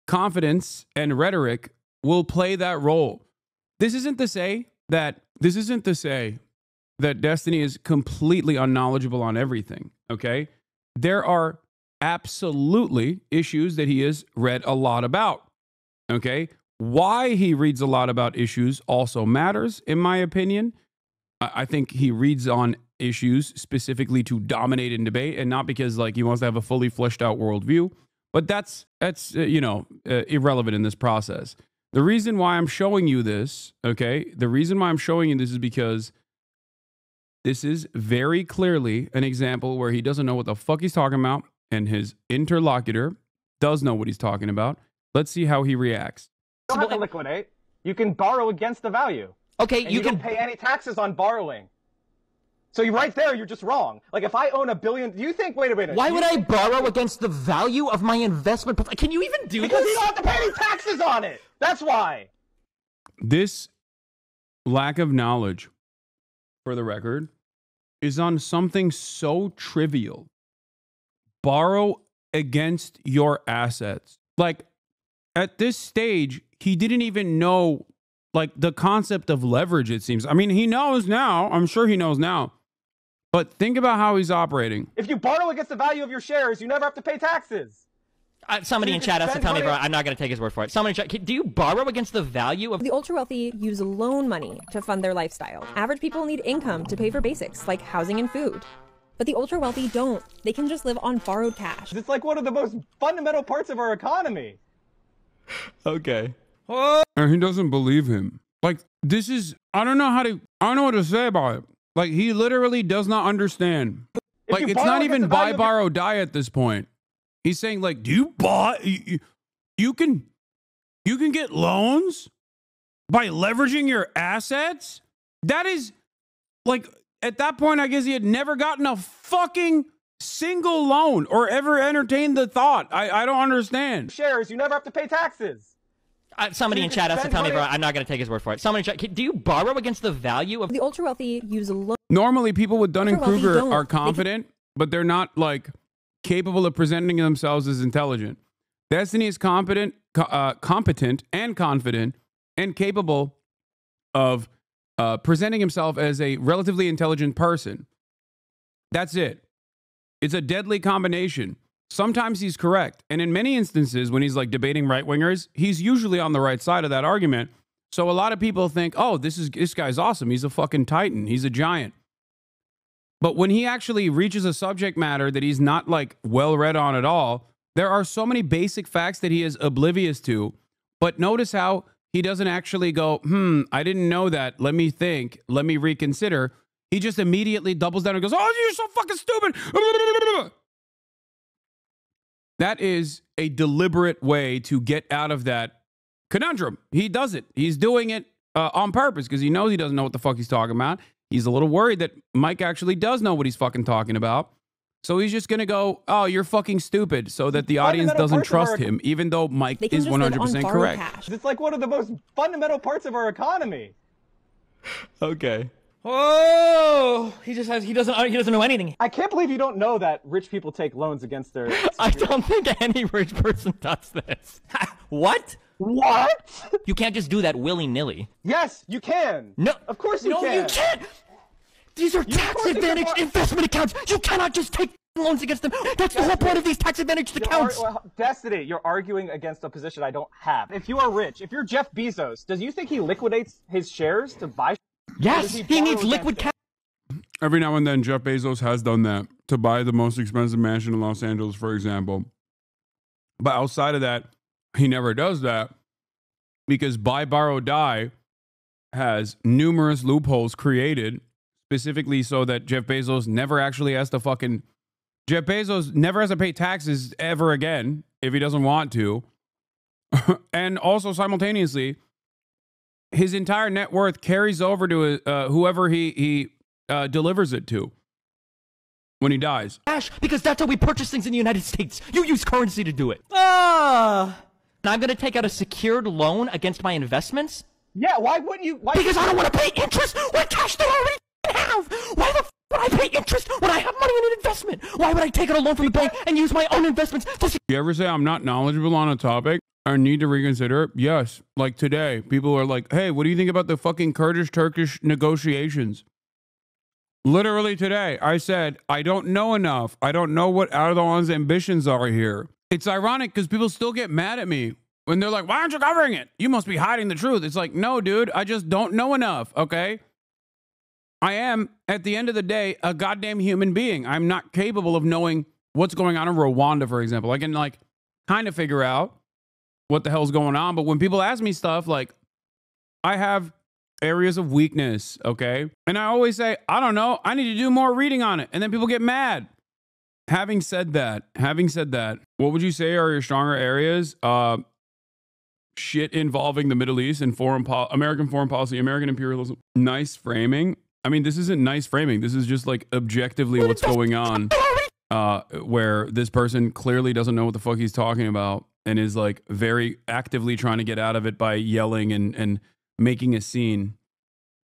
Speaker 1: confidence and rhetoric will play that role. This isn't to say that Destiny is completely unknowledgeable on everything, okay? There are absolutely issues that he has read a lot about, okay? Why he reads a lot about issues also matters, in my opinion. I think he reads on issues specifically to dominate in debate and not because like he wants to have a fully fleshed out worldview. But that's irrelevant in this process. The reason why I'm showing you this, okay, the reason why I'm showing you this is because this is very clearly an example where he doesn't know what the fuck he's talking about and his interlocutor does know what he's talking about. Let's see how he reacts.
Speaker 10: You don't have to liquidate. You can borrow against the value.
Speaker 9: Okay,
Speaker 10: and you don't pay any taxes on borrowing. So right there, you're just wrong. Like if I own $1 billion, do you think? Wait a minute.
Speaker 9: Why would I borrow against the value of my investment? Can you even do this?
Speaker 10: Because you don't have to pay any taxes on it. That's why.
Speaker 1: This lack of knowledge, for the record, is on something so trivial. Borrow against your assets. Like at this stage, he didn't even know like the concept of leverage, it seems. I mean, he knows now. I'm sure he knows now. But think about how he's operating.
Speaker 10: If you borrow against the value of your shares, you never have to pay taxes.
Speaker 9: Somebody in chat has to tell me, bro. I'm not going to take his word for it. Somebody in chat, do you borrow against the value of...
Speaker 13: The ultra-wealthy use loan money to fund their lifestyle. Average people need income to pay for basics, like housing and food. But the ultra-wealthy don't. They can just live on borrowed cash.
Speaker 10: It's like one of the most fundamental parts of our economy.
Speaker 1: Okay. And he doesn't believe him. Like, this is... I don't know what to say about it. Like, he literally does not understand. Like, it's not even buy, borrow, die at this point. He's saying like, do you buy? You can get loans by leveraging your assets. That is like, at that point, I guess he had never gotten a fucking single loan or ever entertained the thought. I don't understand.
Speaker 10: Shares, you never have to pay taxes.
Speaker 9: Somebody
Speaker 10: You
Speaker 9: in
Speaker 10: can
Speaker 9: chat has to
Speaker 10: spend
Speaker 9: tell me,
Speaker 10: money-
Speaker 9: bro. I'm not going to take his word for it. Somebody in chat, do you borrow against the value of
Speaker 13: The ultra wealthy use a loan.
Speaker 1: Normally, people with Dunning-Kruger
Speaker 13: don't.
Speaker 1: are
Speaker 13: They can-
Speaker 1: confident, but they're not like capable of presenting themselves as intelligent. Destiny is competent and confident and capable of presenting himself as a relatively intelligent person. That's it. It's a deadly combination. Sometimes he's correct. And in many instances, when he's like debating right-wingers, he's usually on the right side of that argument. So a lot of people think, oh, this guy's awesome. He's a fucking titan. He's a giant. But when he actually reaches a subject matter that he's not like well-read on at all, there are so many basic facts that he is oblivious to. But notice how he doesn't actually go, I didn't know that. Let me think. Let me reconsider. He just immediately doubles down and goes, oh, you're so fucking stupid. That is a deliberate way to get out of that conundrum. He does it. He's doing it on purpose because he knows he doesn't know what the fuck he's talking about. He's a little worried that Mike actually does know what he's fucking talking about. So he's just going to go, oh, you're fucking stupid, so that the audience doesn't trust him, even though Mike is 100% correct.
Speaker 10: It's like one of the most fundamental parts of our economy.
Speaker 1: Okay.
Speaker 9: Oh, he doesn't know anything.
Speaker 10: I can't believe you don't know that rich people take loans against their...
Speaker 9: I don't think any rich person does this. What?
Speaker 10: What?
Speaker 9: You can't just do that willy-nilly.
Speaker 10: Yes, you can.
Speaker 9: No.
Speaker 10: Of course you
Speaker 9: No,
Speaker 10: can.
Speaker 9: you can't. These are tax-advantaged investment accounts. You cannot just take loans against them. That's the whole point of these tax-advantaged accounts.
Speaker 10: Destiny, you're arguing against a position I don't have. If you are rich, if you're Jeff Bezos, does you think he liquidates his shares to buy?
Speaker 9: Yes, he needs liquid cash.
Speaker 1: Every now and then, Jeff Bezos has done that to buy the most expensive mansion in Los Angeles, for example. But outside of that, he never does that because Buy, Borrow, Die has numerous loopholes created specifically so that Jeff Bezos never actually has to fucking... Jeff Bezos never has to pay taxes ever again if he doesn't want to. And also simultaneously, his entire net worth carries over to whoever he delivers it to when he dies.
Speaker 9: Cash, because that's how we purchase things in the United States. You use currency to do it. And I'm going to take out a secured loan against my investments?
Speaker 10: Yeah, why wouldn't you?
Speaker 9: Because I don't want to pay interest with cash that I already have. Why the f would I pay interest when I have money in an investment? Why would I take out a loan from the bank and use my own investments to...
Speaker 1: You ever say I'm not knowledgeable on a topic or need to reconsider it? Yes. Like today, people are like, hey, what do you think about the fucking Kurdish-Turkish negotiations? Literally today, I said, I don't know enough. I don't know what Erdogan's ambitions are here. It's ironic because people still get mad at me when they're like, why aren't you covering it? You must be hiding the truth. It's like, no, dude, I just don't know enough, okay? I am, at the end of the day, a goddamn human being. I'm not capable of knowing what's going on in Rwanda, for example. I can, like, kind of figure out what the hell's going on. But when people ask me stuff, like, I have areas of weakness, okay? And I always say, I don't know. I need to do more reading on it. And then people get mad. Having said that, what would you say are your stronger areas? Shit involving the Middle East and American foreign policy, American imperialism. Nice framing. I mean, this isn't nice framing. This is just like objectively what's going on, where this person clearly doesn't know what the fuck he's talking about and is like very actively trying to get out of it by yelling and making a scene,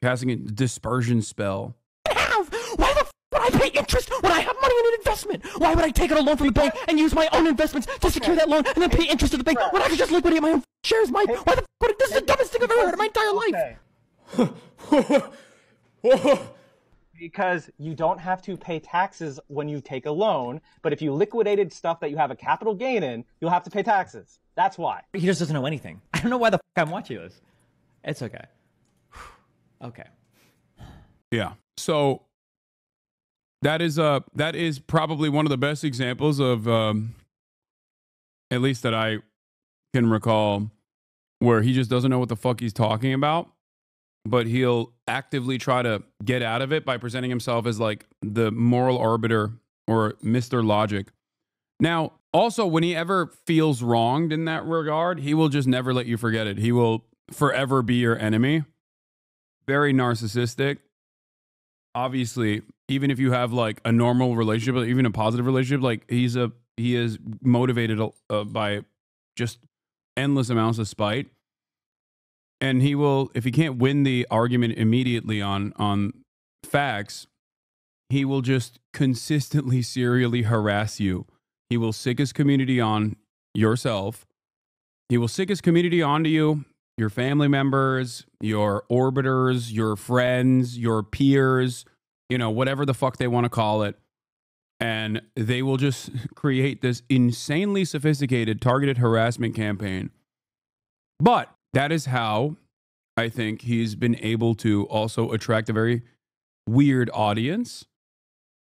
Speaker 1: casting a dispersion spell.
Speaker 9: Why the f would I pay interest when I have money in an investment? Why would I take out a loan from the bank and use my own investments to secure that loan and then pay interest to the bank when I could just liquidate my own shares, Mike? Why the f would this is the dumbest thing I've ever heard in my entire life.
Speaker 10: Because you don't have to pay taxes when you take a loan, but if you liquidated stuff that you have a capital gain in, you'll have to pay taxes. That's why.
Speaker 9: He just doesn't know anything. I don't know why the f I'm watching this. It's okay. Okay.
Speaker 1: Yeah. So that is probably one of the best examples of, at least that I can recall, where he just doesn't know what the fuck he's talking about, but he'll actively try to get out of it by presenting himself as like the moral arbiter or Mr. Logic. Now, Also, when he ever feels wronged in that regard, he will just never let you forget it. He will forever be your enemy. Very narcissistic. Obviously, even if you have like a normal relationship, even a positive relationship, like he is motivated by just endless amounts of spite. And he will, if he can't win the argument immediately on facts, he will just consistently, serially harass you. He will sick his community on yourself. He will sick his community onto you, your family members, your orbiters, your friends, your peers, you know, whatever the fuck they want to call it. And they will just create this insanely sophisticated targeted harassment campaign. But that is how I think he's been able to also attract a very weird audience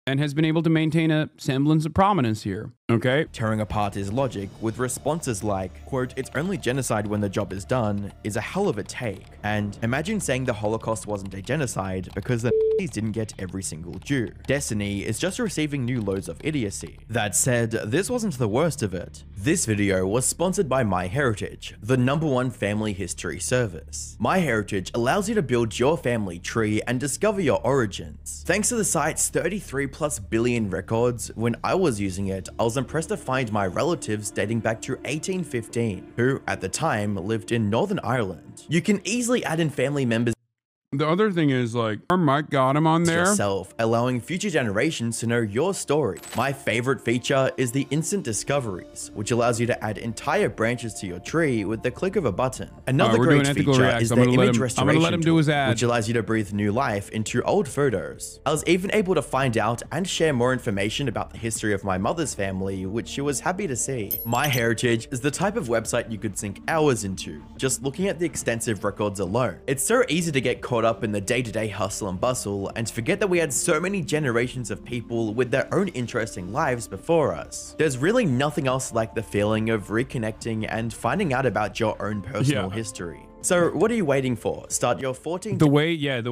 Speaker 1: and has been able to maintain a semblance of prominence here, okay?
Speaker 2: Tearing apart his logic with responses like, quote, "It's only genocide when the job is done," is a hell of a take. And imagine saying the Holocaust wasn't a genocide because the Nazis didn't get every single Jew. Destiny is just receiving new loads of idiocy. That said, this wasn't the worst of it. This video was sponsored by MyHeritage, the #1 family history service. MyHeritage allows you to build your family tree and discover your origins. Thanks to the site's 33+ billion records, when I was using it, I was impressed to find my relatives dating back to 1815, who at the time lived in Northern Ireland. You can easily add in family members.
Speaker 1: The other thing is, like, our Mike got him on there.
Speaker 2: Yourself, allowing future generations to know your story. My favorite feature is the instant discoveries, which allows you to add entire branches to your tree with the click of a button. Another great feature is the image restoration tool, which allows you to breathe new life into old photos. I was even able to find out and share more information about the history of my mother's family, which she was happy to see. MyHeritage is the type of website you could sink hours into, just looking at the extensive records alone. It's so easy to get caught up in the day-to-day hustle and bustle and forget that we had so many generations of people with their own interesting lives before us. There's really nothing else like the feeling of reconnecting and finding out about your own personal history. So what are you waiting for? Start your 14th.
Speaker 1: The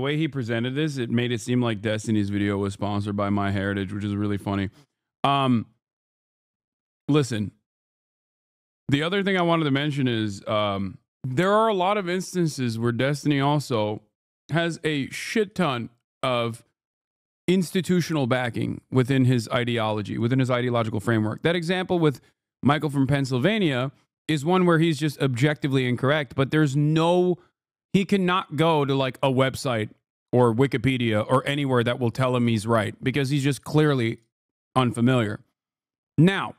Speaker 1: way he presented this, it made it seem like Destiny's video was sponsored by MyHeritage, which is really funny. Listen, the other thing I wanted to mention is there are a lot of instances where Destiny also has a shit ton of institutional backing within his ideology, within his ideological framework. That example with Michael from Pennsylvania is one where he's just objectively incorrect, but he cannot go to like a website or Wikipedia or anywhere that will tell him he's right because he's just clearly unfamiliar. Now,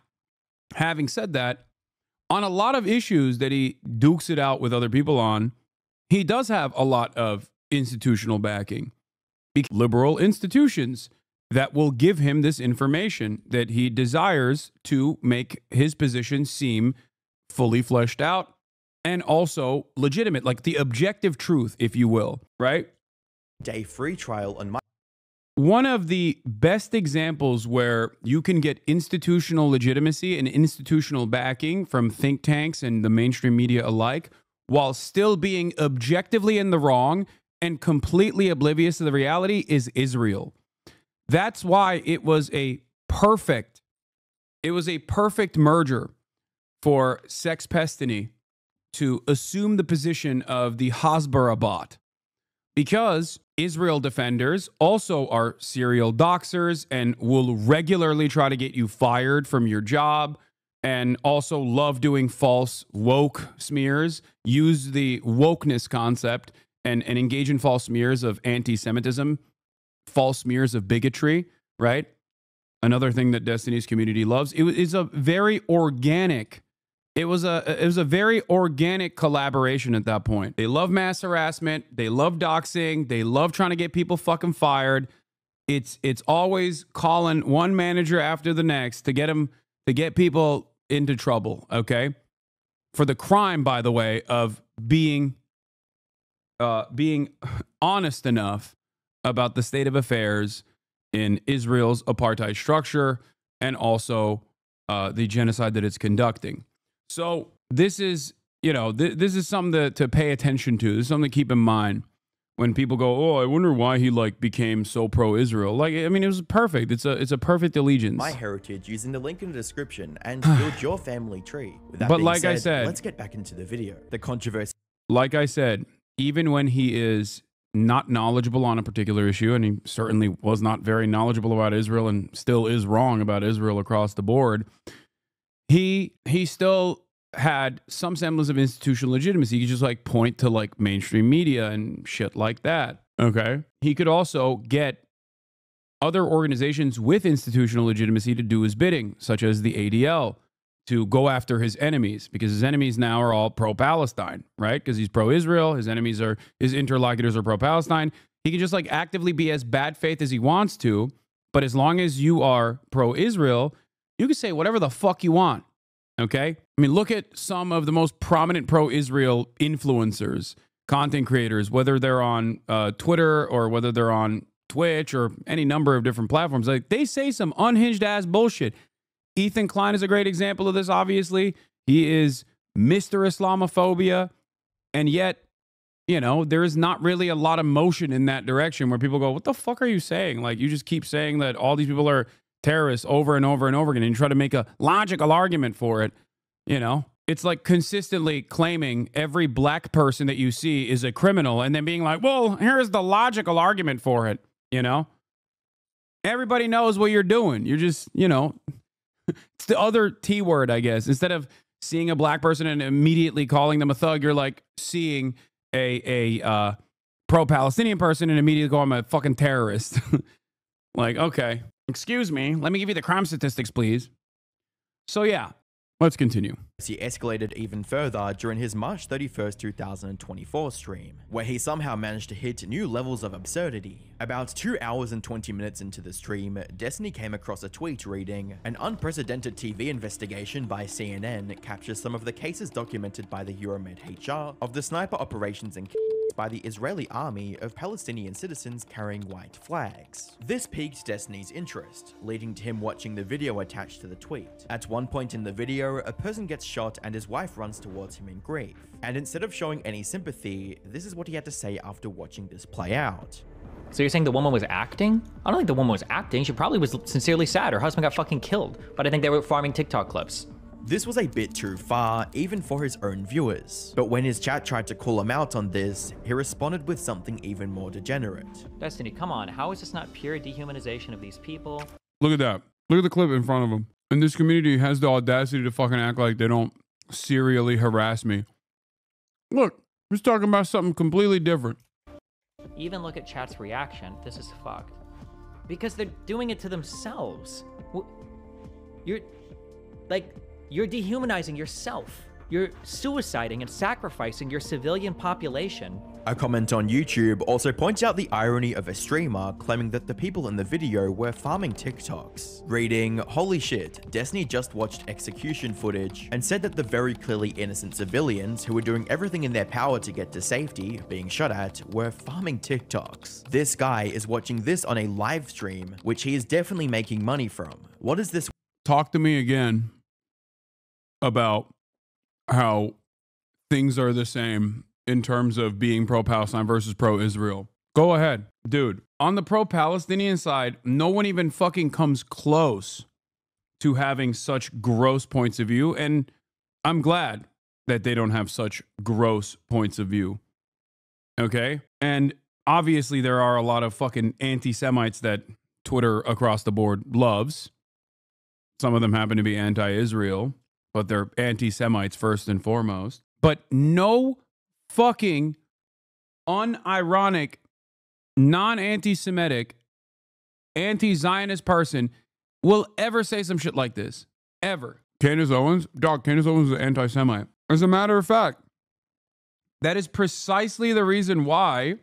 Speaker 1: having said that, on a lot of issues that he dukes it out with other people on, he does have a lot of institutional backing. Liberal institutions that will give him this information that he desires to make his position seem fully fleshed out and also legitimate, like the objective truth, if you will, right?
Speaker 2: Day free trial on my.
Speaker 1: One of the best examples where you can get institutional legitimacy and institutional backing from think tanks and the mainstream media alike while still being objectively in the wrong and completely oblivious to the reality is Israel. That's why it was a perfect merger for Sex Pestiny to assume the position of the Hasbara bot, because Israel defenders also are serial doxers and will regularly try to get you fired from your job, and also love doing false woke smears, use the wokeness concept and engage in false smears of anti-Semitism, false smears of bigotry, right? Another thing that Destiny's community loves. It was a very organic collaboration at that point. They love mass harassment. They love doxing. They love trying to get people fucking fired. It's always calling one manager after the next to get people into trouble, okay? For the crime, by the way, of being honest enough about the state of affairs in Israel's apartheid structure and also the genocide that it's conducting. So this is, this is something to pay attention to. This is something to keep in mind. when people go, oh, I wonder why he like became so pro-Israel. Like, I mean, it was perfect. It's a perfect allegiance.
Speaker 2: My heritage using the link in the description and build your family tree. With that
Speaker 1: But
Speaker 2: being
Speaker 1: like I said,
Speaker 2: let's get back into the video. The controversy.
Speaker 1: Like I said, even when he is not knowledgeable on a particular issue, and he certainly was not very knowledgeable about Israel and still is wrong about Israel across the board, he still had some semblance of institutional legitimacy. He could just like point to like mainstream media and shit like that. Okay. He could also get other organizations with institutional legitimacy to do his bidding, such as the ADL, to go after his enemies, because his enemies now are all pro-Palestine, right? Because he's pro-Israel. His enemies are, his interlocutors are pro-Palestine. He can just like actively be as bad faith as he wants to. But as long as you are pro-Israel, you can say whatever the fuck you want. Okay? I mean, look at some of the most prominent pro-Israel influencers, content creators, whether they're on Twitter or whether they're on Twitch or any number of different platforms. Like, they say some unhinged ass bullshit. Ethan Klein is a great example of this, obviously. He is Mr. Islamophobia. And yet, you know, there is not really a lot of motion in that direction where people go, what the fuck are you saying? Like, you just keep saying that all these people are terrorists over and over and over again, and you try to make a logical argument for it. You know, it's like consistently claiming every black person that you see is a criminal and then being like, well, here's the logical argument for it. You know, everybody knows what you're doing. You're just, you know, it's the other T word, I guess. Instead of seeing a black person and immediately calling them a thug, you're like seeing a pro-Palestinian person and immediately calling them a fucking terrorist. Like, okay. Excuse me, let me give you the crime statistics, please. So yeah, let's continue.
Speaker 2: He escalated even further during his March 31st, 2024 stream, where he somehow managed to hit new levels of absurdity. About 2 hours and 20 minutes into the stream, Destiny came across a tweet reading, "An unprecedented TV investigation by CNN captures some of the cases documented by the Euromed HR of the sniper operations and by the Israeli army of Palestinian citizens carrying white flags." This piqued Destiny's interest, leading to him watching the video attached to the tweet. At one point in the video, a person gets shot and his wife runs towards him in grief. And instead of showing any sympathy, this is what he had to say after watching this play out.
Speaker 4: So you're saying the woman was acting? I don't think the woman was acting. She probably was sincerely sad. Her husband got fucking killed. But I think they were farming TikTok clips.
Speaker 2: This was a bit too far, even for his own viewers. But when his chat tried to call him out on this, he responded with something even more degenerate.
Speaker 4: Destiny, come on. How is this not pure dehumanization of these people?
Speaker 1: Look at that. Look at the clip in front of him. And this community has the audacity to fucking act like they don't serially harass me. Look, he's talking about something completely different.
Speaker 4: Even look at chat's reaction. This is fucked. Because they're doing it to themselves. You're dehumanizing yourself. You're suiciding and sacrificing your civilian population.
Speaker 2: A comment on YouTube also points out the irony of a streamer claiming that the people in the video were farming TikToks. Reading, "Holy shit, Destiny just watched execution footage and said that the very clearly innocent civilians who were doing everything in their power to get to safety, being shot at, were farming TikToks. This guy is watching this on a live stream, which he is definitely making money from. What is this?"
Speaker 1: Talk to me again about how things are the same in terms of being pro-Palestine versus pro-Israel. Go ahead. Dude, on the pro-Palestinian side, no one even fucking comes close to having such gross points of view. And I'm glad that they don't have such gross points of view. Okay? And obviously there are a lot of fucking anti-Semites that Twitter across the board loves. Some of them happen to be anti-Israel, but they're anti-Semites first and foremost. But no fucking unironic, non-anti-Semitic, anti-Zionist person will ever say some shit like this. Ever. Candace Owens? Dog, Candace Owens is an anti-Semite. As a matter of fact, that is precisely the reason why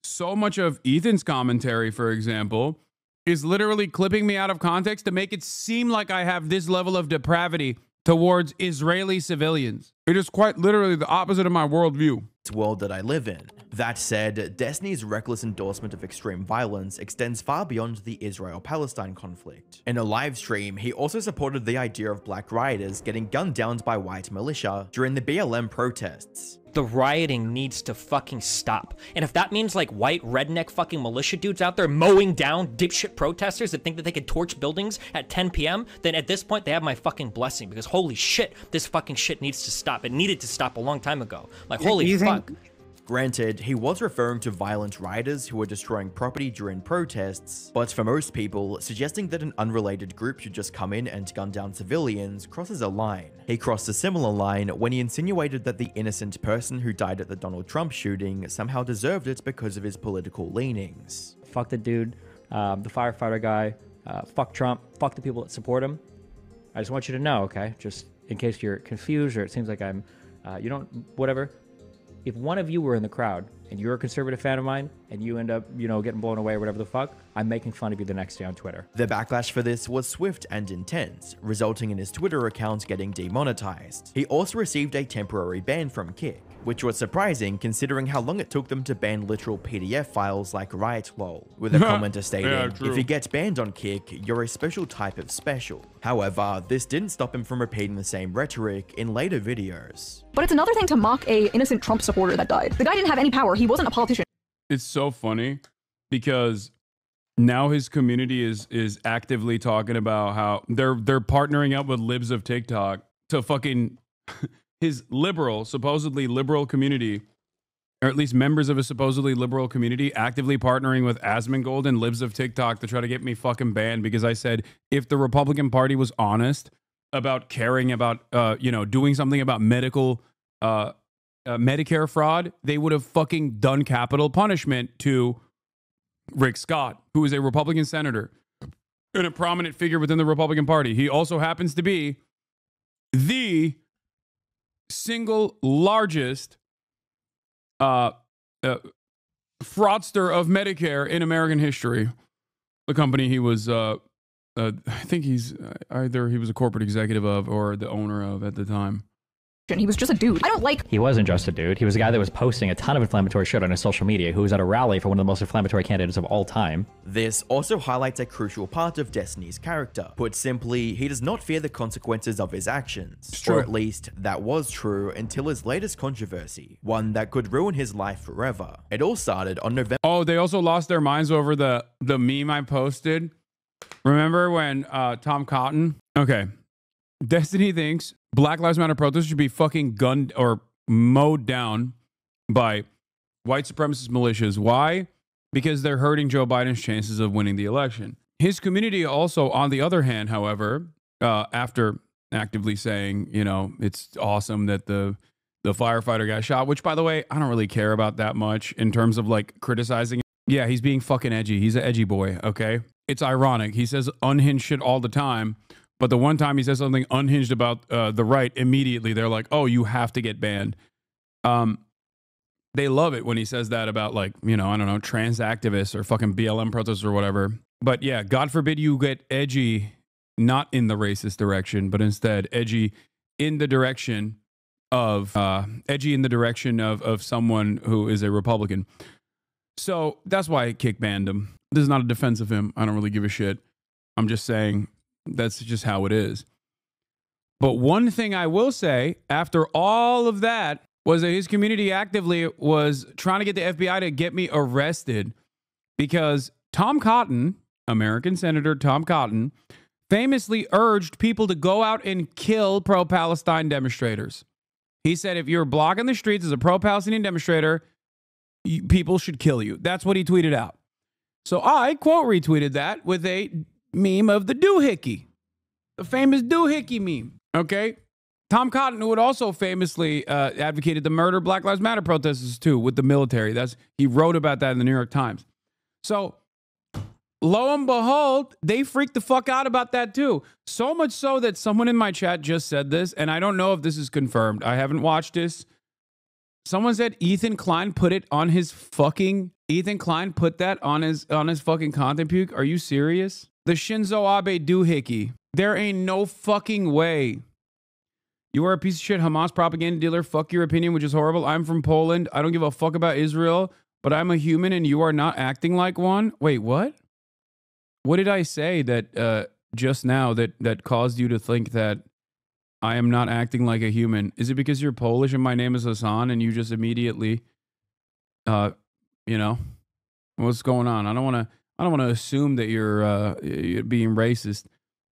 Speaker 1: so much of Ethan's commentary, for example, is literally clipping me out of context to make it seem like I have this level of depravity towards Israeli civilians. It is quite literally the opposite of my worldview.
Speaker 2: World that I live in. That said, Destiny's reckless endorsement of extreme violence extends far beyond the Israel-Palestine conflict. In a live stream, he also supported the idea of black rioters getting gunned down by white militia during the BLM protests.
Speaker 6: The rioting needs to fucking stop. And if that means like white redneck fucking militia dudes out there mowing down dipshit protesters that think that they could torch buildings at 10 p.m., then at this point they have my fucking blessing, because holy shit, this fucking shit needs to stop. It needed to stop a long time ago. Like holy fuck.
Speaker 2: Granted, he was referring to violent rioters who were destroying property during protests, but for most people, suggesting that an unrelated group should just come in and gun down civilians crosses a line. He crossed a similar line when he insinuated that the innocent person who died at the Donald Trump shooting somehow deserved it because of his political leanings.
Speaker 6: Fuck the dude, the firefighter guy, fuck Trump, fuck the people that support him. I just want you to know, okay? Just in case you're confused or it seems like I'm, you don't, whatever. If one of you were in the crowd and you're a conservative fan of mine and you end up, you know, getting blown away or whatever the fuck, I'm making fun of you the next day on Twitter.
Speaker 2: The backlash for this was swift and intense, resulting in his Twitter account getting demonetized. He also received a temporary ban from Kick, which was surprising considering how long it took them to ban literal PDF files like Riot Lol, with a commenter stating, if you get banned on Kick, you're a special type of special. However, this didn't stop him from repeating the same rhetoric in later videos.
Speaker 14: But it's another thing to mock a innocent Trump supporter that died. The guy didn't have any power. He wasn't a politician.
Speaker 1: It's so funny because now his community is actively talking about how they're partnering up with libs of TikTok to fucking his supposedly liberal community, or at least members of a supposedly liberal community, actively partnering with Asmongold and libs of TikTok to try to get me fucking banned because I said if the Republican Party was honest about caring about doing something about Medicare fraud, they would have fucking done capital punishment to Rick Scott, who is a Republican senator and a prominent figure within the Republican Party. He also happens to be the single largest fraudster of Medicare in American history. The company he was, I think he's either he was a corporate executive of or the owner of at the time.
Speaker 14: He was just a dude. I don't like...
Speaker 4: He wasn't just a dude. He was a guy that was posting a ton of inflammatory shit on his social media, who was at a rally for one of the most inflammatory candidates of all time.
Speaker 2: This also highlights a crucial part of Destiny's character. Put simply, he does not fear the consequences of his actions. Or at least, that was true until his latest controversy, one that could ruin his life forever. It all started on November...
Speaker 1: Oh, they also lost their minds over the meme I posted. Remember when Tom Cotton... Okay. Destiny thinks Black Lives Matter protesters should be fucking gunned or mowed down by white supremacist militias. Why? Because they're hurting Joe Biden's chances of winning the election. His community also, on the other hand, however, after actively saying, you know, it's awesome that the firefighter got shot, which, by the way, I don't really care about that much in terms of like criticizing. Yeah, he's being fucking edgy. He's an edgy boy, okay? It's ironic. He says unhinged shit all the time. But the one time he says something unhinged about the right, immediately they're like, oh, you have to get banned. They love it when he says that about, like, you know, I don't know, trans activists or fucking BLM protesters or whatever. But yeah, God forbid you get edgy, not in the racist direction, but instead edgy in the direction of someone who is a Republican. So that's why I kick banned him. This is not a defense of him. I don't really give a shit. I'm just saying that's just how it is. But one thing I will say, after all of that, was that his community actively was trying to get the FBI to get me arrested because Tom Cotton, American Senator Tom Cotton, famously urged people to go out and kill pro-Palestine demonstrators. He said, if you're blocking the streets as a pro-Palestinian demonstrator, people should kill you. That's what he tweeted out. So I quote retweeted that with a meme of the doohickey, the famous doohickey meme. Okay. Tom Cotton, who had also famously advocated the murder of Black Lives Matter protesters too with the military. He wrote about that in the New York Times. So lo and behold, they freaked the fuck out about that too. So much so that someone in my chat just said this, and I don't know if this is confirmed. I haven't watched this. Someone said Ethan Klein put that on his fucking content puke. Are you serious? The Shinzo Abe doohickey. There ain't no fucking way You are a piece of shit Hamas propaganda dealer. Fuck your opinion, which is horrible. I'm from Poland. I don't give a fuck about Israel, but I'm a human and you are not acting like one. Wait, what? What did I say that just now that caused you to think that I am not acting like a human? Is it because you're Polish and my name is Hasan and you just immediately, you know, what's going on? I don't want to assume that you're being racist.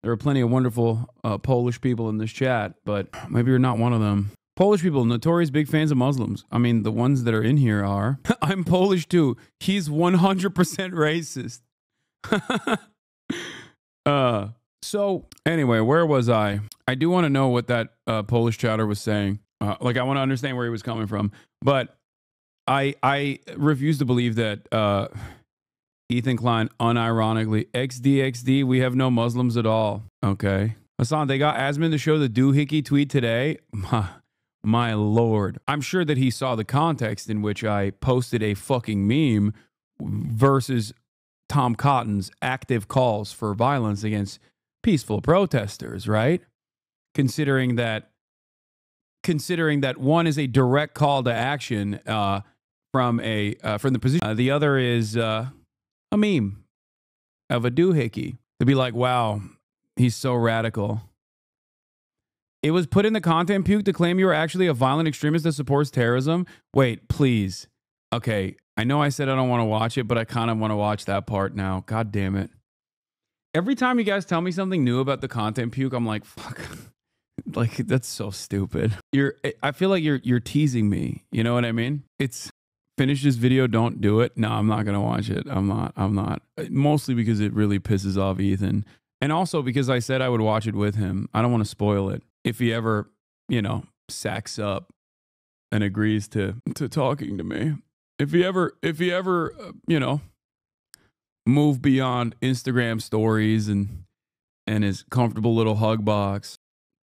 Speaker 1: There are plenty of wonderful Polish people in this chat, but maybe you're not one of them. Polish people, notorious big fans of Muslims. I mean, the ones that are in here are. I'm Polish too. He's 100% racist. So anyway, where was I? I do want to know what that Polish chatter was saying. Like, I want to understand where he was coming from, but I refuse to believe that Ethan Klein unironically XDXD. We have no Muslims at all. Okay, Hasan, they got Asman to show the doohickey tweet today. My lord, I'm sure that he saw the context in which I posted a fucking meme versus Tom Cotton's active calls for violence against peaceful protesters, right? Considering that one is a direct call to action from the position, the other is a meme of a doohickey to be like, wow, he's so radical. It was put in the content puke to claim you were actually a violent extremist that supports terrorism. Wait, please. Okay, I know I said I don't want to watch it, but I kind of want to watch that part now. God damn it. Every time you guys tell me something new about the content puke, I'm like, fuck. Like, that's so stupid. I feel like you're teasing me. You know what I mean? It's finish this video, don't do it. No, I'm not going to watch it. I'm not. Mostly because it really pisses off Ethan. And also because I said I would watch it with him. I don't want to spoil it. If he ever, you know, sacks up and agrees to talking to me. If he ever, you know, move beyond Instagram stories and his comfortable little hug box,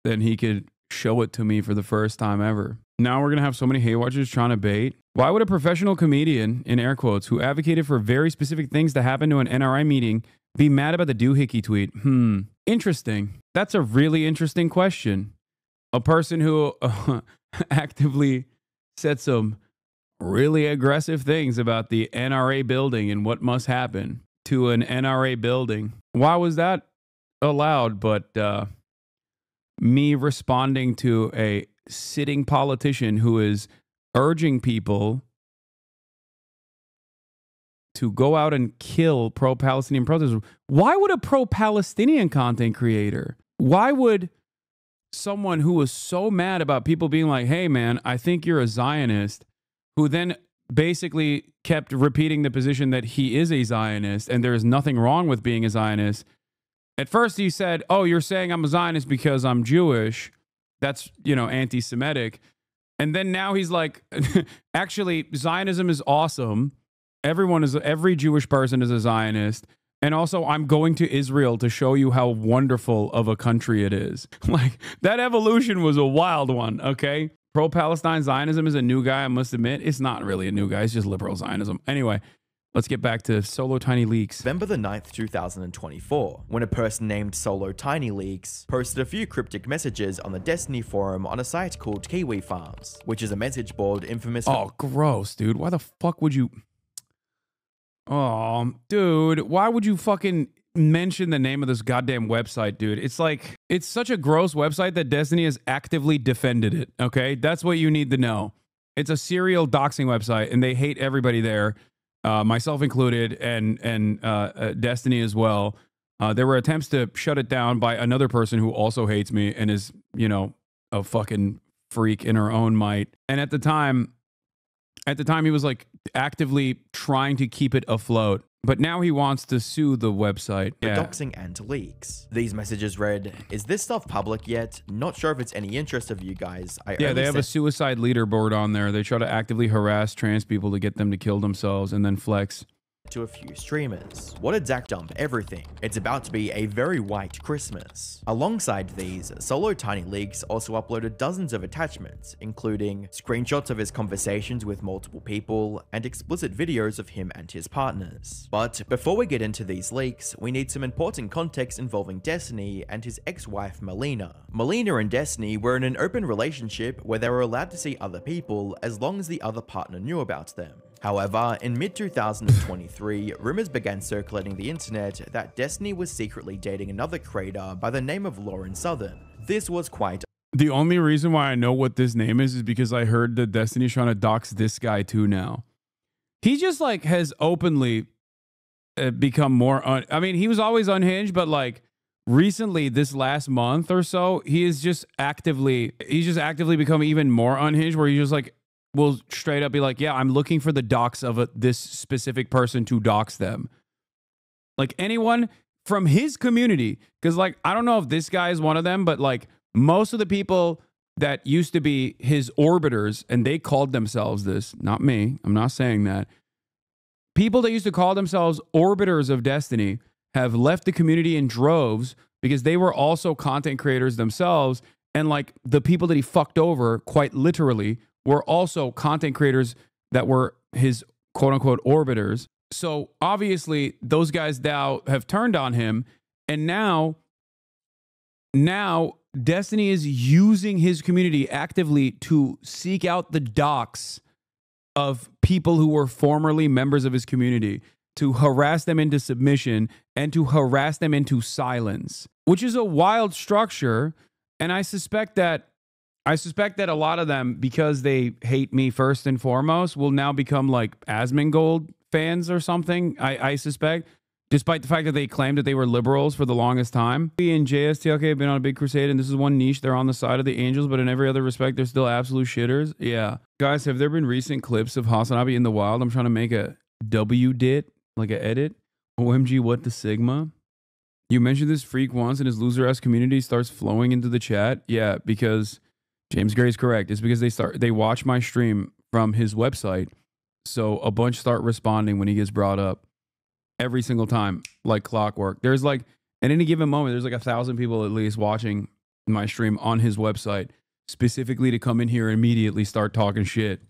Speaker 1: then he could show it to me for the first time ever. Now we're going to have so many hate watchers trying to bait. Why would a professional comedian, in air quotes, who advocated for very specific things to happen to an NRI meeting be mad about the doohickey tweet? Interesting. That's a really interesting question. A person who actively said some really aggressive things about the NRA building and what must happen to an NRA building. Why was that allowed? But me responding to a sitting politician who is urging people to go out and kill pro-Palestinian protesters. Why would a pro-Palestinian content creator, why would someone who was so mad about people being like, hey man, I think you're a Zionist, who then basically kept repeating the position that he is a Zionist and there is nothing wrong with being a Zionist. At first he said, oh, you're saying I'm a Zionist because I'm Jewish. That's, you know, anti-Semitic. And then now he's like, actually, Zionism is awesome. Every Jewish person is a Zionist. And also, I'm going to Israel to show you how wonderful of a country it is. Like, that evolution was a wild one, okay? Pro-Palestine Zionism is a new guy, I must admit. It's not really a new guy. It's just liberal Zionism. Anyway, let's get back to Solo Tiny Leaks.
Speaker 2: November the 9th, 2024, when a person named Solo Tiny Leaks posted a few cryptic messages on the Destiny forum on a site called Kiwi Farms, which is a message board infamous for—
Speaker 1: Oh, gross, dude. Why the fuck would you... Oh, dude, why would you fucking mention the name of this goddamn website, dude? It's like, it's such a gross website that Destiny has actively defended it, okay? That's what you need to know. It's a serial doxing website, and they hate everybody there, myself included, and Destiny as well. There were attempts to shut it down by another person who also hates me and is, you know, a fucking freak in her own might. And at the time, he was like actively trying to keep it afloat. But now he wants to sue the website.
Speaker 2: For doxing and leaks. These messages read, is this stuff public yet? Not sure if it's any interest of you guys.
Speaker 1: They have a suicide leaderboard on there. They try to actively harass trans people to get them to kill themselves and then flex
Speaker 2: to a few streamers. What did Zach dump? Everything. It's about to be a very white Christmas. Alongside these, Solo Tiny Leaks also uploaded dozens of attachments, including screenshots of his conversations with multiple people and explicit videos of him and his partners. But before we get into these leaks, we need some important context involving Destiny and his ex-wife Melina. Melina and Destiny were in an open relationship where they were allowed to see other people as long as the other partner knew about them. However, in mid-2023, rumors began circulating the internet that Destiny was secretly dating another creator by the name of Lauren Southern. This was quite...
Speaker 1: The only reason why I know what this name is because I heard that Destiny's trying to dox this guy too now. He just like has openly become more... I mean, he was always unhinged, but like recently, this last month or so, he's just actively become even more unhinged, where he's just like, will straight up be like, yeah, I'm looking for the dox of this specific person to dox them. Like anyone from his community. Because like, I don't know if this guy is one of them, but like most of the people that used to be his orbiters, and they called themselves this, not me, I'm not saying that. People that used to call themselves orbiters of Destiny have left the community in droves because they were also content creators themselves. And like the people that he fucked over, quite literally, were also content creators that were his quote-unquote orbiters. So obviously those guys now have turned on him, and now Destiny is using his community actively to seek out the dox of people who were formerly members of his community, to harass them into submission and to harass them into silence, which is a wild structure. And I suspect that a lot of them, because they hate me first and foremost, will now become like Asmongold fans or something, I suspect, despite the fact that they claimed that they were liberals for the longest time. He and JSTLK have been on a big crusade, and this is one niche. They're on the side of the angels, but in every other respect, they're still absolute shitters. Yeah. Guys, have there been recent clips of HasanAbi in the wild? I'm trying to make a W-dit, like an edit. OMG, what the Sigma? You mentioned this freak once, and his loser-ass community starts flowing into the chat. Yeah, because... James Gray is correct. It's because they watch my stream from his website, so a bunch start responding when he gets brought up every single time, like clockwork. There's like, at any given moment, there's like 1,000 people at least watching my stream on his website, specifically to come in here and immediately start talking shit.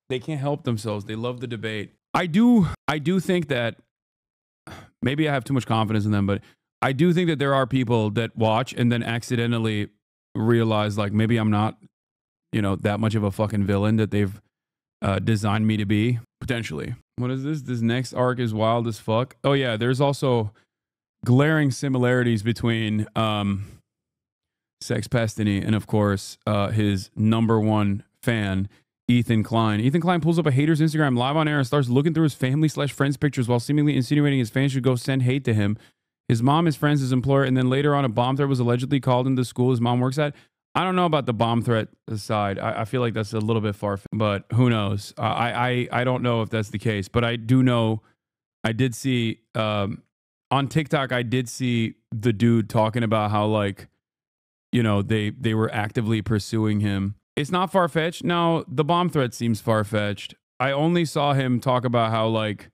Speaker 1: They can't help themselves. They love the debate. I do think that, maybe I have too much confidence in them, but I do think that there are people that watch and then accidentally realize like maybe I'm not, you know, that much of a fucking villain that they've designed me to be, potentially. What is this? This next arc is wild as fuck. Oh yeah, there's also glaring similarities between Sex Pestiny and of course his #1 fan, Ethan Klein. Ethan Klein pulls up a hater's Instagram live on air and starts looking through his family/friends pictures while seemingly insinuating his fans should go send hate to him. His mom, his friends, his employer, and then later on a bomb threat was allegedly called into the school his mom works at. I don't know about the bomb threat side. I feel like that's a little bit far, but who knows? I don't know if that's the case, but I do know, I did see, on TikTok, I did see the dude talking about how like, you know, they were actively pursuing him. It's not far-fetched. No, the bomb threat seems far-fetched. I only saw him talk about how like,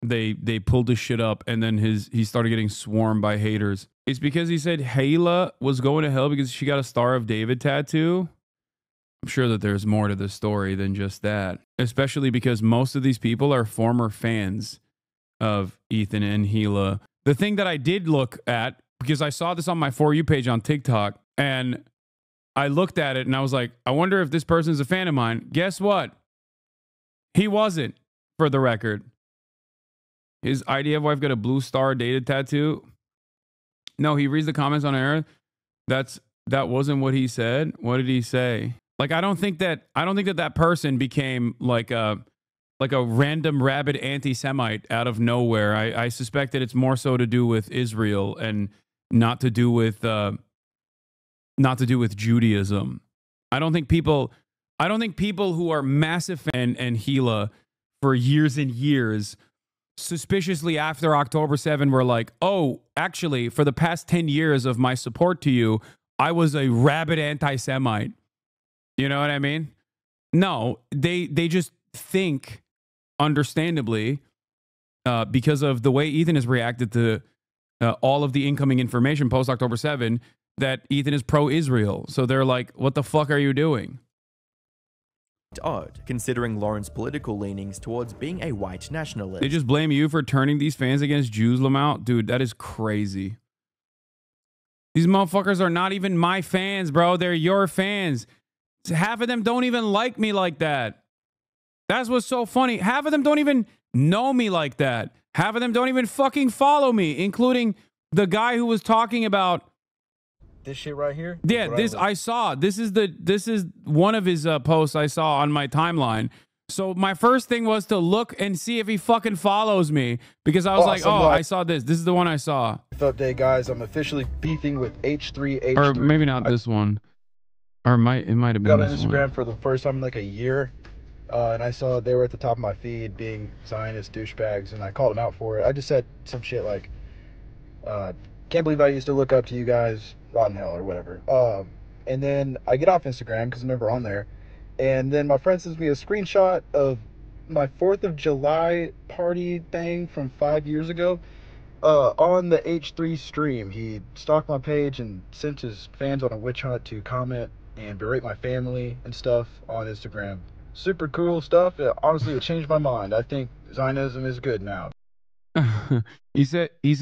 Speaker 1: they pulled his shit up and then he started getting swarmed by haters. It's because he said Hayla was going to hell because she got a Star of David tattoo. I'm sure that there's more to the story than just that, especially because most of these people are former fans of Ethan and Gila. The thing that I did look at, because I saw this on my For You page on TikTok, and I looked at it and I was like, I wonder if this person's a fan of mine. Guess what? He wasn't, for the record. His IDF wife got a blue star dated tattoo. No, he reads the comments on air. That wasn't what he said. What did he say? Like, I don't think that person became like a random rabid anti-Semite out of nowhere. I suspect that it's more so to do with Israel and not to do with Judaism. I don't think people who are massive fan and Gila for years and years, suspiciously after October 7, were like, oh, actually, for the past 10 years of my support to you, I was a rabid anti-Semite. You know what I mean? No, they just think, understandably, because of the way Ethan has reacted to all of the incoming information post October 7, that Ethan is pro-Israel. So they're like, what the fuck are you doing?
Speaker 2: Odd, considering Lauren's political leanings towards being a white nationalist.
Speaker 1: They just blame you for turning these fans against Jews, Lamont? Dude, that is crazy. These motherfuckers are not even my fans, bro. They're your fans. Half of them don't even like me like that. That's what's so funny. Half of them don't even know me like that. Half of them don't even fucking follow me, including the guy who was talking about
Speaker 15: this shit right here.
Speaker 1: Yeah, this I saw. This is one of his posts I saw on my timeline. So my first thing was to look and see if he fucking follows me, because I was like, oh, I saw this. This is the one I saw.
Speaker 15: Update, guys. I'm officially beefing with H3H3.
Speaker 1: Or maybe not this one. Or it might have been
Speaker 15: got on
Speaker 1: this
Speaker 15: Instagram
Speaker 1: one.
Speaker 15: for the first time in like a year, and I saw they were at the top of my feed being Zionist douchebags, and I called them out for it. I just said some shit like, can't believe I used to look up to you guys, rotten hell or whatever. And then I get off Instagram because I'm never on there. And then my friend sends me a screenshot of my 4th of July party thing from 5 years ago. On the H3 stream, he stalked my page and sent his fans on a witch hunt to comment and berate my family and stuff on Instagram. Super cool stuff. Honestly, it changed my mind. I think Zionism is good now.
Speaker 1: he said he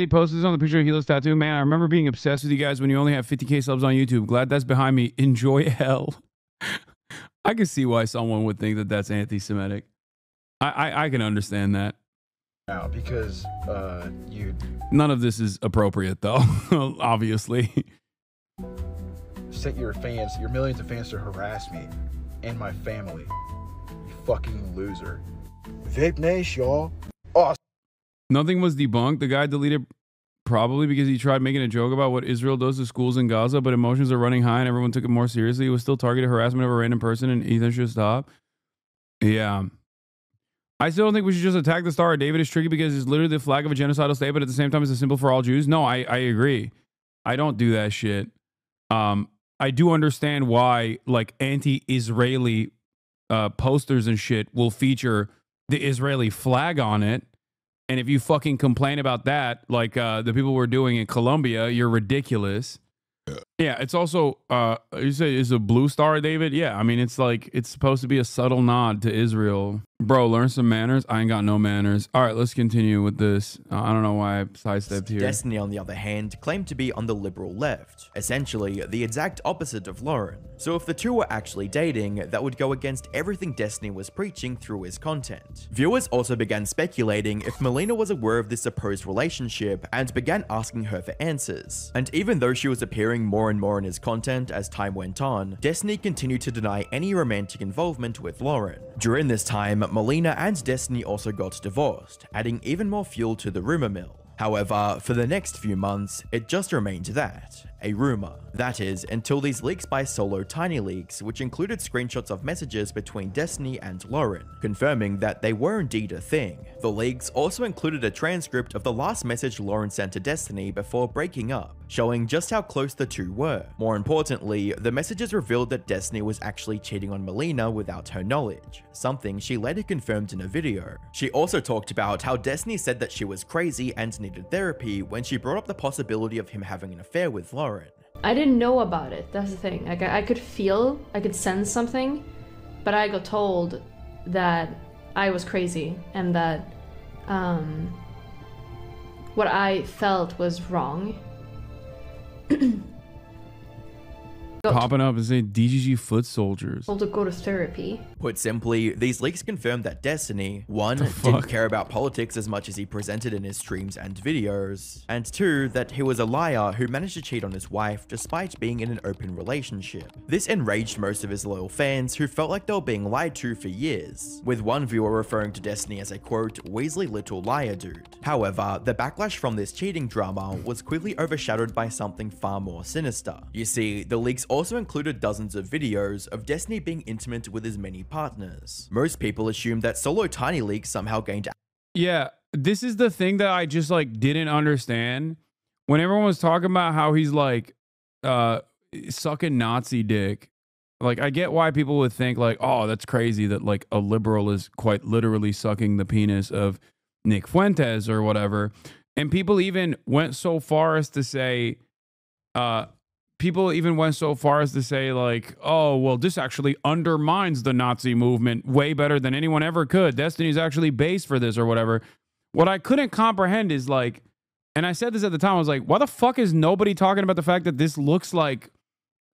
Speaker 1: posted this on the picture of Hila's tattoo. Man, I remember being obsessed with you guys when you only have 50K subs on YouTube. Glad that's behind me. Enjoy hell. I can see why someone would think that that's anti-Semitic. I can understand that.
Speaker 15: Now, because you...
Speaker 1: None of this is appropriate, though, obviously.
Speaker 15: Sent your fans, your millions of fans, to harass me and my family. You fucking loser. Vape Nation, y'all. Oh.
Speaker 1: Nothing was debunked. The guy deleted probably because he tried making a joke about what Israel does to schools in Gaza, but emotions are running high and everyone took it more seriously. It was still targeted harassment of a random person, and Ethan should stop. Yeah. I still don't think we should just attack the Star of David. It's tricky because it's literally the flag of a genocidal state, but at the same time it's a symbol for all Jews. No, I agree. I don't do that shit. I do understand why like anti-Israeli posters and shit will feature the Israeli flag on it. And if you fucking complain about that, like the people were doing in Colombia, you're ridiculous. Yeah, it's also, you say it's a blue star, David? Yeah, I mean, it's like, it's supposed to be a subtle nod to Israel. Bro, learn some manners. I ain't got no manners. All right, let's continue with this. I don't know why I sidestepped here.
Speaker 2: Destiny, on the other hand, claimed to be on the liberal left, essentially the exact opposite of Lauren. So if the two were actually dating, that would go against everything Destiny was preaching through his content. Viewers also began speculating if Melina was aware of this supposed relationship and began asking her for answers. And even though she was appearing more and more in his content as time went on, Destiny continued to deny any romantic involvement with Lauren. During this time, Melina and Destiny also got divorced, adding even more fuel to the rumor mill. However, for the next few months, it just remained that, a rumor. That is, until these leaks by Solo Tiny Leaks, which included screenshots of messages between Destiny and Lauren, confirming that they were indeed a thing. The leaks also included a transcript of the last message Lauren sent to Destiny before breaking up, showing just how close the two were. More importantly, the messages revealed that Destiny was actually cheating on Melina without her knowledge, something she later confirmed in a video. She also talked about how Destiny said that she was crazy and needed therapy when she brought up the possibility of him having an affair with Lauren.
Speaker 16: I didn't know about it, that's the thing. Like, I could sense something, but I got told that I was crazy and that what I felt was wrong.
Speaker 1: Popping up and saying DGG foot soldiers.
Speaker 16: To go to therapy.
Speaker 2: Put simply, these leaks confirm that Destiny, 1, didn't care about politics as much as he presented in his streams and videos, and 2, that he was a liar who managed to cheat on his wife despite being in an open relationship. This enraged most of his loyal fans who felt like they were being lied to for years, with one viewer referring to Destiny as a quote, Weasley little liar dude. However, the backlash from this cheating drama was quickly overshadowed by something far more sinister. You see, the leaks also included dozens of videos of Destiny being intimate with his many partners. Most people assumed that Solo Tiny Leaks somehow gained.
Speaker 1: Yeah, this is the thing that I just like didn't understand. When everyone was talking about how he's like sucking Nazi dick Like, I get why people would think like, oh, that's crazy that like a liberal is quite literally sucking the penis of Nick Fuentes or whatever. And people even went so far as to say, like, oh, well, this actually undermines the Nazi movement way better than anyone ever could. Destiny's actually based for this or whatever. What I couldn't comprehend is like, and I said this at the time, I was like, why the fuck is nobody talking about the fact that this looks like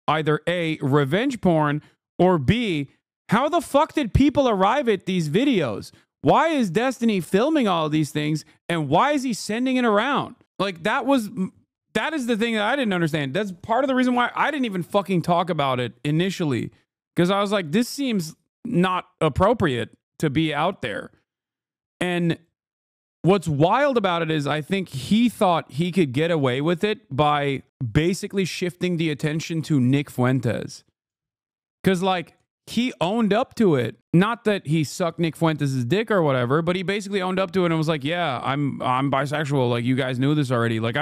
Speaker 1: either A, revenge porn, or B, how the fuck did people arrive at these videos? Why is Destiny filming all of these things, and why is he sending it around? Like, that is the thing that I didn't understand. That's part of the reason why I didn't even fucking talk about it initially, because I was like, this seems not appropriate to be out there. And what's wild about it is I think he thought he could get away with it by basically shifting the attention to Nick Fuentes. Because, like, he owned up to it. Not that he sucked Nick Fuentes' dick or whatever, but he basically owned up to it and was like, yeah, I'm bisexual. Like, you guys knew this already. Like,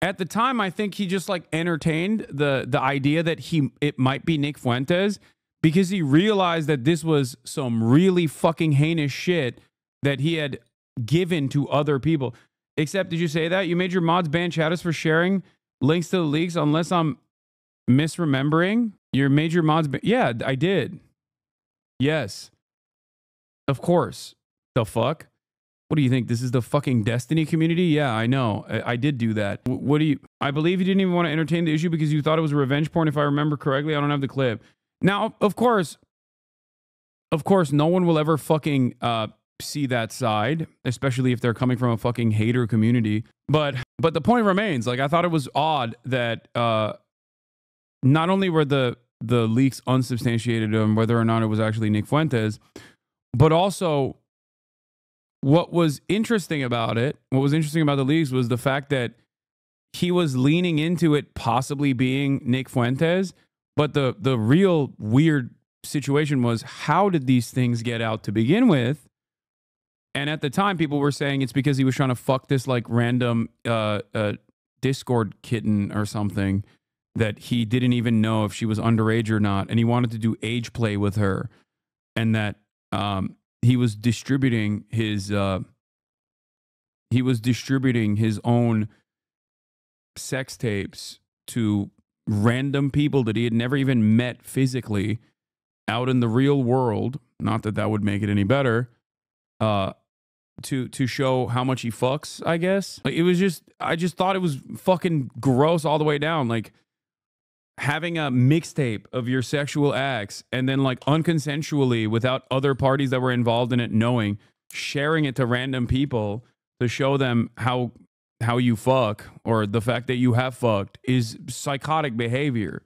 Speaker 1: at the time, I think he just, like, entertained the idea that it might be Nick Fuentes because he realized that this was some really fucking heinous shit that he had given to other people. Except, did you say that? You made your mods ban chatters for sharing links to the leaks unless I'm misremembering? Your major mods yeah, I did. Yes. Of course. The fuck? What do you think? This is the fucking Destiny community? Yeah, I know. I did do that. What do you... I believe you didn't even want to entertain the issue because you thought it was a revenge porn, if I remember correctly. I don't have the clip. Now, of course, no one will ever fucking see that side, especially if they're coming from a fucking hater community. But the point remains, like, I thought it was odd that not only were the leaks unsubstantiated on whether or not it was actually Nick Fuentes, but also what was interesting about the leaks was the fact that he was leaning into it possibly being Nick Fuentes. But the real weird situation was, how did these things get out to begin with? And at the time, people were saying it's because he was trying to fuck this like random Discord kitten or something that he didn't even know if she was underage or not, and he wanted to do age play with her, and that he was distributing his own sex tapes to random people that he had never even met physically out in the real world. Not that that would make it any better. To show how much he fucks, I guess. Like, it was just, I just thought it was fucking gross all the way down. Like, having a mixtape of your sexual acts and then, like, unconsensually, without other parties that were involved in it knowing, sharing it to random people to show them how you fuck, or the fact that you have fucked, is psychotic behavior.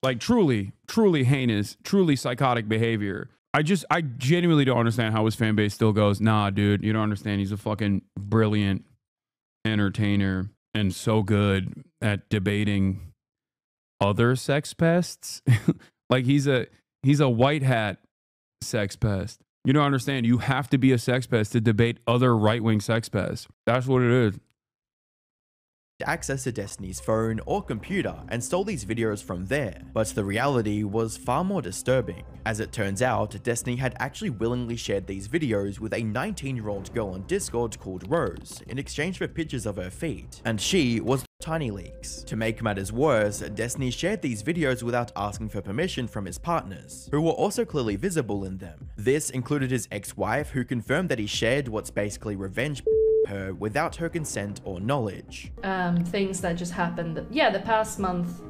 Speaker 1: Like, truly heinous, truly psychotic behavior. I genuinely don't understand how his fan base still goes, nah, dude, you don't understand. He's a fucking brilliant entertainer and so good at debating other sex pests. Like, he's a white hat sex pest. You don't understand. You have to be a sex pest to debate other right-wing sex pests. That's what it is.
Speaker 2: Access to Destiny's phone or computer and stole these videos from there, but the reality was far more disturbing. As it turns out, Destiny had actually willingly shared these videos with a 19-year-old girl on Discord called Rose in exchange for pictures of her feet, and she was Tiny Leaks. To make matters worse, Destiny shared these videos without asking for permission from his partners, who were also clearly visible in them. This included his ex-wife, who confirmed that he shared what's basically revenge her without her consent or knowledge.
Speaker 16: Things that just happened, the past month,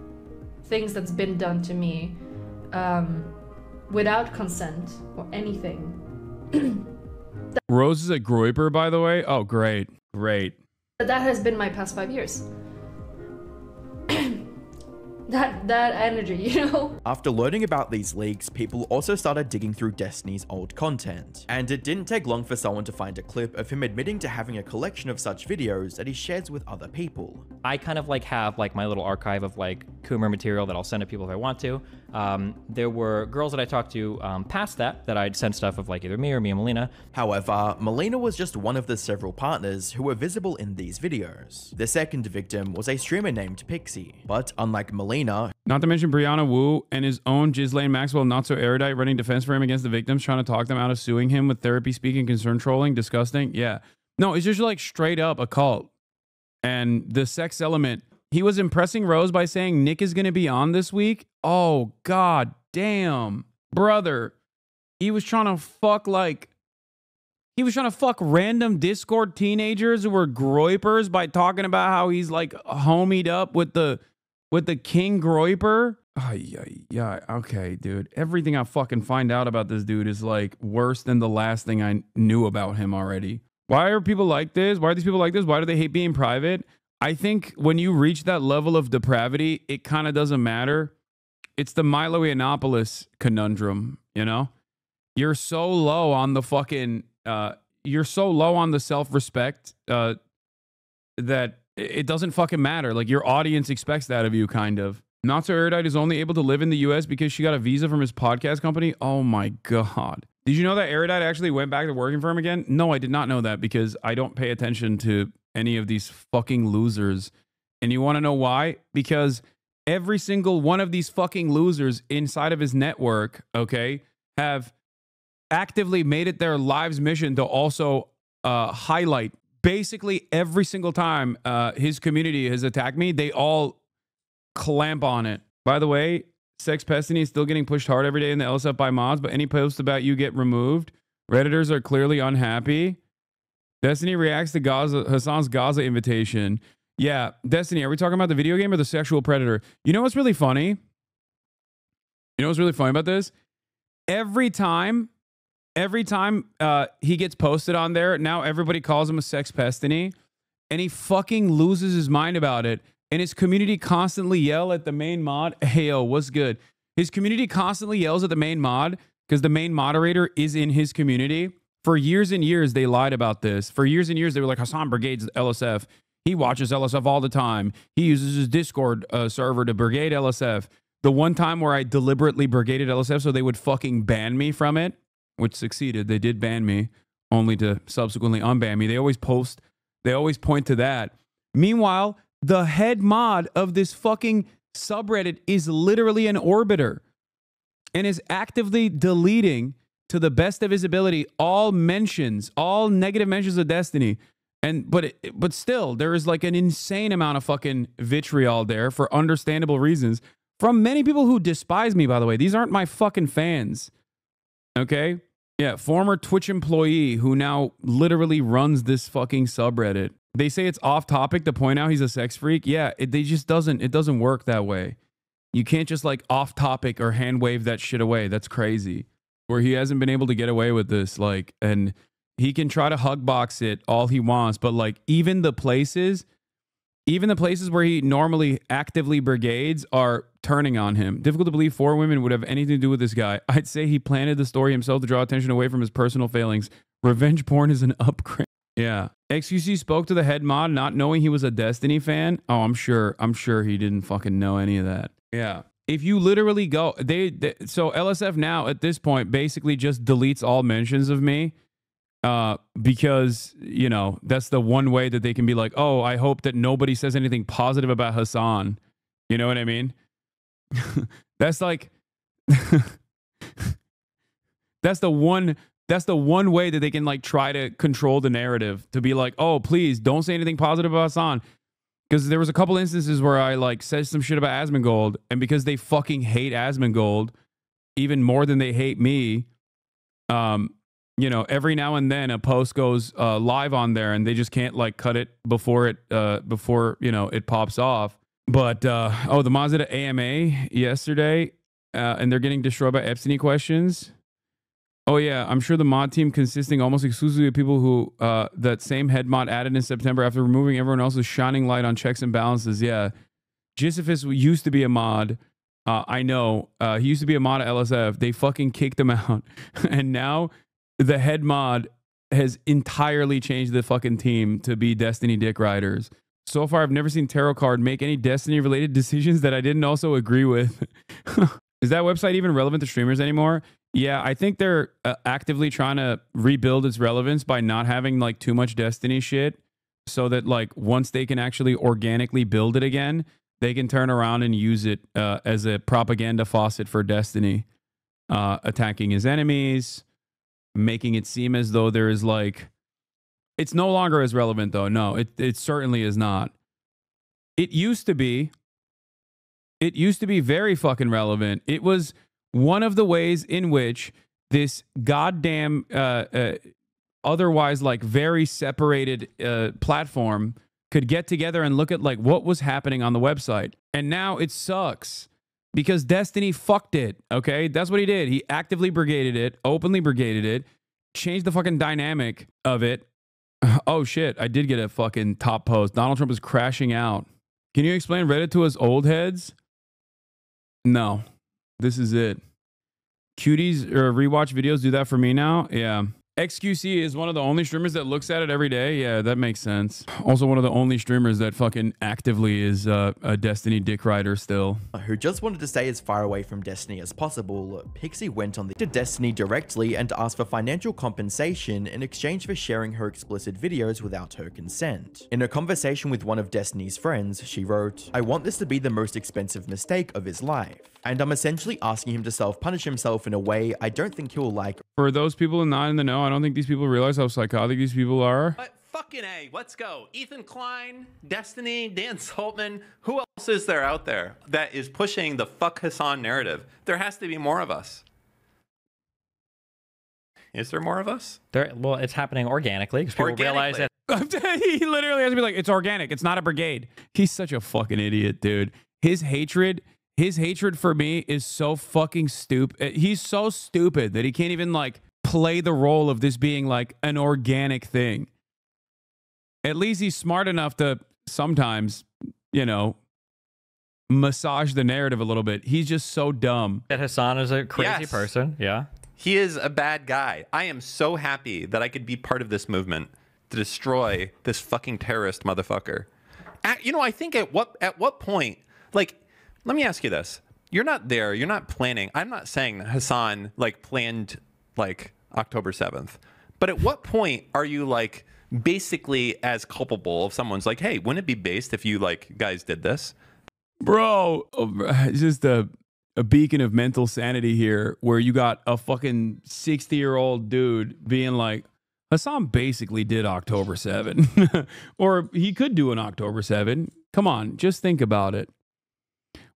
Speaker 16: things that's been done to me without consent or anything.
Speaker 1: Rose is a groiper, by the way. Oh, great.
Speaker 16: That has been my past 5 years. that energy, you know?
Speaker 2: After learning about these leaks, people also started digging through Destiny's old content. And it didn't take long for someone to find a clip of him admitting to having a collection of such videos that he shares with other people.
Speaker 4: I kind of like have like my little archive of like Coomer material that I'll send to people if I want to. There were girls that I talked to past that I'd send stuff of, like either me and Melina.
Speaker 2: However, Melina was just one of the several partners who were visible in these videos. The second victim was a streamer named Pixie, but unlike Melina, Elena.
Speaker 1: Not to mention Brianna Wu and his own Ghislaine Maxwell, not so erudite, running defense for him against the victims, trying to talk them out of suing him with therapy speaking, concern trolling. Disgusting. Yeah. No, it's just like straight up a cult. And the sex element, he was impressing Rose by saying Nick is going to be on this week. Oh, god damn. Brother, he was trying to fuck random Discord teenagers who were groypers by talking about how he's like homied up with the King Groyper. Oh, yeah. Okay, dude. Everything I fucking find out about this dude is like worse than the last thing I knew about him already. Why are people like this? Why are these people like this? Why do they hate being private? I think when you reach that level of depravity, it kind of doesn't matter. It's the Milo Yiannopoulos conundrum, you know? You're so low on the fucking... you're so low on the self-respect that it doesn't fucking matter. Like, your audience expects that of you, kind of. Not So Erudite is only able to live in the U.S. because she got a visa from his podcast company. Oh, my God. Did you know that Erudite actually went back to working for him again? No, I did not know that because I don't pay attention to any of these fucking losers. And you want to know why? Because every single one of these fucking losers inside of his network, okay, have actively made it their lives mission to also highlight basically every single time his community has attacked me, they all clamp on it. By the way, Sex Pestiny is still getting pushed hard every day in the LSF by mods, but any posts about you get removed. Redditors are clearly unhappy. Destiny reacts to Hasan's Gaza invitation. Yeah, Destiny, are we talking about the video game or the sexual predator? You know what's really funny? You know what's really funny about this? Every time he gets posted on there, now everybody calls him a sex pestiny, and he fucking loses his mind about it. And his community constantly yell at the main mod. Hey, yo, what's good? His community constantly yells at the main mod because the main moderator is in his community. For years and years, they lied about this. For years and years, they were like, Hasan brigades LSF. He watches LSF all the time. He uses his Discord server to brigade LSF. The one time where I deliberately brigaded LSF so they would fucking ban me from it, which succeeded. They did ban me, only to subsequently unban me. They always point to that. Meanwhile, the head mod of this fucking subreddit is literally an orbiter and is actively deleting, to the best of his ability, all negative mentions of Destiny. But still, there is like an insane amount of fucking vitriol there for understandable reasons from many people who despise me, by the way. These aren't my fucking fans. Okay? Yeah, former Twitch employee who now literally runs this fucking subreddit. They say it's off topic to point out he's a sex freak. Yeah, it doesn't work that way. You can't just like off topic or hand wave that shit away. That's crazy. Where he hasn't been able to get away with this, like, and he can try to hug box it all he wants, but like even the places where he normally actively brigades are turning on him. Difficult to believe 4 women would have anything to do with this guy. I'd say he planted the story himself to draw attention away from his personal failings. Revenge porn is an upgrade. Yeah. XQC spoke to the head mod not knowing he was a Destiny fan. Oh, I'm sure he didn't fucking know any of that. Yeah. If you literally go, so LSF now at this point basically just deletes all mentions of me. Because, you know, that's the one way that they can be like, oh, I hope that nobody says anything positive about Hasan. You know what I mean? That's like, that's the one way that they can like try to control the narrative, to be like, oh, please don't say anything positive about Hasan. Because there was a couple instances where I like said some shit about Asmongold, and because they fucking hate Asmongold even more than they hate me, you know, every now and then a post goes live on there, and they just can't like cut it before you know it pops off. But oh, the mods did an AMA yesterday, and they're getting destroyed by Epstein questions. Oh yeah, I'm sure the mod team consisting almost exclusively of people who that same head mod added in September after removing everyone else's shining light on checks and balances. Yeah, Gisephus used to be a mod. I know he used to be a mod at LSF. They fucking kicked him out, and now the head mod has entirely changed the fucking team to be Destiny dick riders. So far, I've never seen Tarot Card make any Destiny-related decisions that I didn't also agree with. Is that website even relevant to streamers anymore? Yeah, I think they're actively trying to rebuild its relevance by not having like too much Destiny shit, so that like once they can actually organically build it again, they can turn around and use it as a propaganda faucet for Destiny, attacking his enemies, making it seem as though there is like, it's no longer as relevant though. No, it certainly is not. It used to be very fucking relevant. It was one of the ways in which this goddamn otherwise like very separated platform could get together and look at like what was happening on the website. And now it sucks because Destiny fucked it. Okay, that's what he did. He actively brigaded it, openly brigaded it, changed the fucking dynamic of it. Oh shit, I did get a fucking top post. Donald Trump is crashing out. Can you explain Reddit to us old heads? No, this is it. Cuties or rewatch videos do that for me now. Yeah. XQC is one of the only streamers that looks at it every day. Yeah, that makes sense. Also one of the only streamers that fucking actively is a Destiny dick rider still.
Speaker 2: Who just wanted to stay as far away from Destiny as possible, Pixie went on to Destiny directly and asked for financial compensation in exchange for sharing her explicit videos without her consent. In a conversation with one of Destiny's friends, she wrote, "I want this to be the most expensive mistake of his life, and I'm essentially asking him to self-punish himself in a way I don't think he'll like."
Speaker 1: For those people not in the know, I don't think these people realize how psychotic these people are.
Speaker 17: But fucking A, let's go. Ethan Klein, Destiny, Dan Saltman, who else is there out there that is pushing the fuck Hasan narrative? There has to be more of us. Is there more of us?
Speaker 6: Well, it's happening organically because people realize that.
Speaker 1: He literally has to be like, it's organic. It's not a brigade. He's such a fucking idiot, dude. His hatred for me is so fucking stupid. He's so stupid that he can't even like play the role of this being like an organic thing. At least he's smart enough to sometimes, you know, massage the narrative a little bit. He's just so dumb.
Speaker 6: That Hasan is a crazy person. Yeah.
Speaker 17: He is a bad guy. I am so happy that I could be part of this movement to destroy this fucking terrorist motherfucker. You know, I think at what point, like, let me ask you this. You're not there. You're not planning. I'm not saying that Hasan like planned like October 7th. But at what point are you like basically as culpable if someone's like, hey, wouldn't it be based if you like guys did this?
Speaker 1: Bro, it's just a beacon of mental sanity here where you got a fucking 60-year-old dude being like, Hasan basically did October 7. Or he could do an October 7. Come on, just think about it.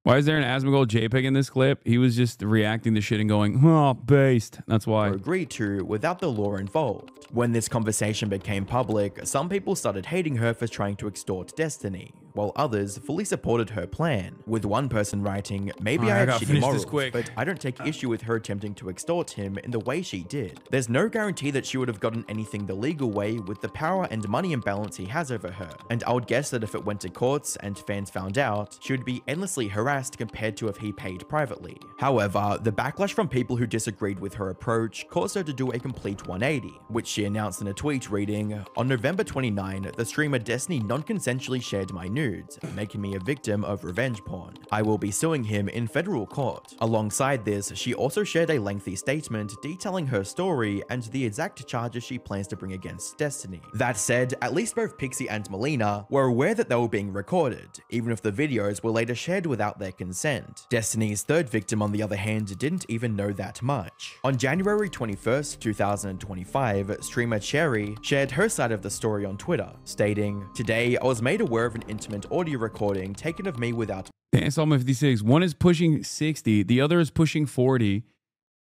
Speaker 1: Why is there an Asmongold JPEG in this clip? He was just reacting to shit and going, oh, based. That's why.
Speaker 2: Agreed to without the law involved. When this conversation became public, some people started hating her for trying to extort Destiny, while others fully supported her plan, with one person writing, maybe I have shitty morals, but I don't take issue with her attempting to extort him in the way she did. There's no guarantee that she would have gotten anything the legal way with the power and money imbalance he has over her, and I would guess that if it went to courts and fans found out, she would be endlessly harassed compared to if he paid privately. However, the backlash from people who disagreed with her approach caused her to do a complete 180, which she announced in a tweet reading, on November 29, the streamer Destiny non-consensually shared my nudes, making me a victim of revenge porn. I will be suing him in federal court. Alongside this, she also shared a lengthy statement detailing her story and the exact charges she plans to bring against Destiny. That said, at least both Pixie and Melina were aware that they were being recorded, even if the videos were later shared without their consent. Destiny's third victim, on the other hand, didn't even know that much. On January 21st, 2025, streamer Cherry shared her side of the story on Twitter, stating, "Today, I was made aware of an intimate audio recording taken of me without..."
Speaker 1: Dance Alma 56. One is pushing 60, the other is pushing 40,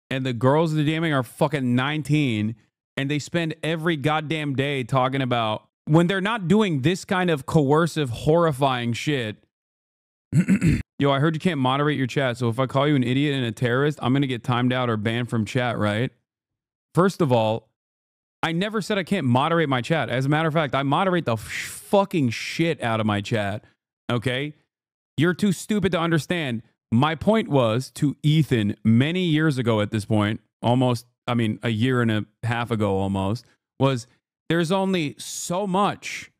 Speaker 1: and the girls of the DMing are fucking 19, and they spend every goddamn day talking about when they're not doing this kind of coercive, horrifying shit. Yo, I heard you can't moderate your chat, so if I call you an idiot and a terrorist, I'm gonna get timed out or banned from chat, right? First of all, I never said I can't moderate my chat. As a matter of fact, I moderate the fucking shit out of my chat, okay? You're too stupid to understand. My point was to Ethan many years ago at this point, almost, I mean, a year and a half ago almost, was there's only so much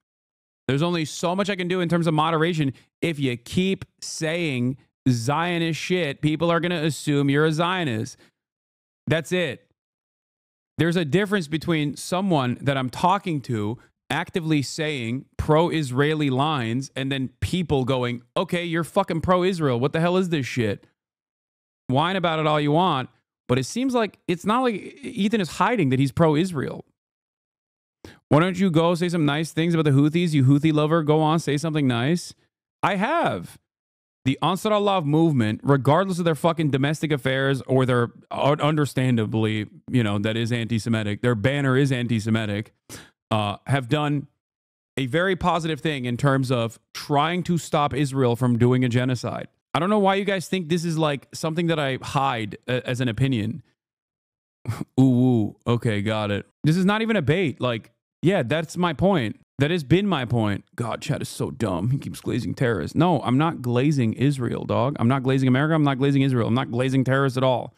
Speaker 1: I can do in terms of moderation. If you keep saying Zionist shit, people are going to assume you're a Zionist. That's it. There's a difference between someone that I'm talking to actively saying pro-Israeli lines and then people going, okay, you're fucking pro-Israel. What the hell is this shit? Whine about it all you want. But it seems like it's not like Ethan is hiding that he's pro-Israel. Why don't you go say some nice things about the Houthis? You Houthi lover, go on, say something nice. I have. The Ansar Allah movement, regardless of their fucking domestic affairs or their, understandably, you know, that is anti-Semitic, their banner is anti-Semitic, have done a very positive thing in terms of trying to stop Israel from doing a genocide. I don't know why you guys think this is like something that I hide as an opinion. Ooh, okay, got it. This is not even a bait. Like, yeah, that's my point. That has been my point. God, Chad is so dumb. He keeps glazing terrorists. No, I'm not glazing Israel, dog. I'm not glazing America. I'm not glazing Israel. I'm not glazing terrorists at all.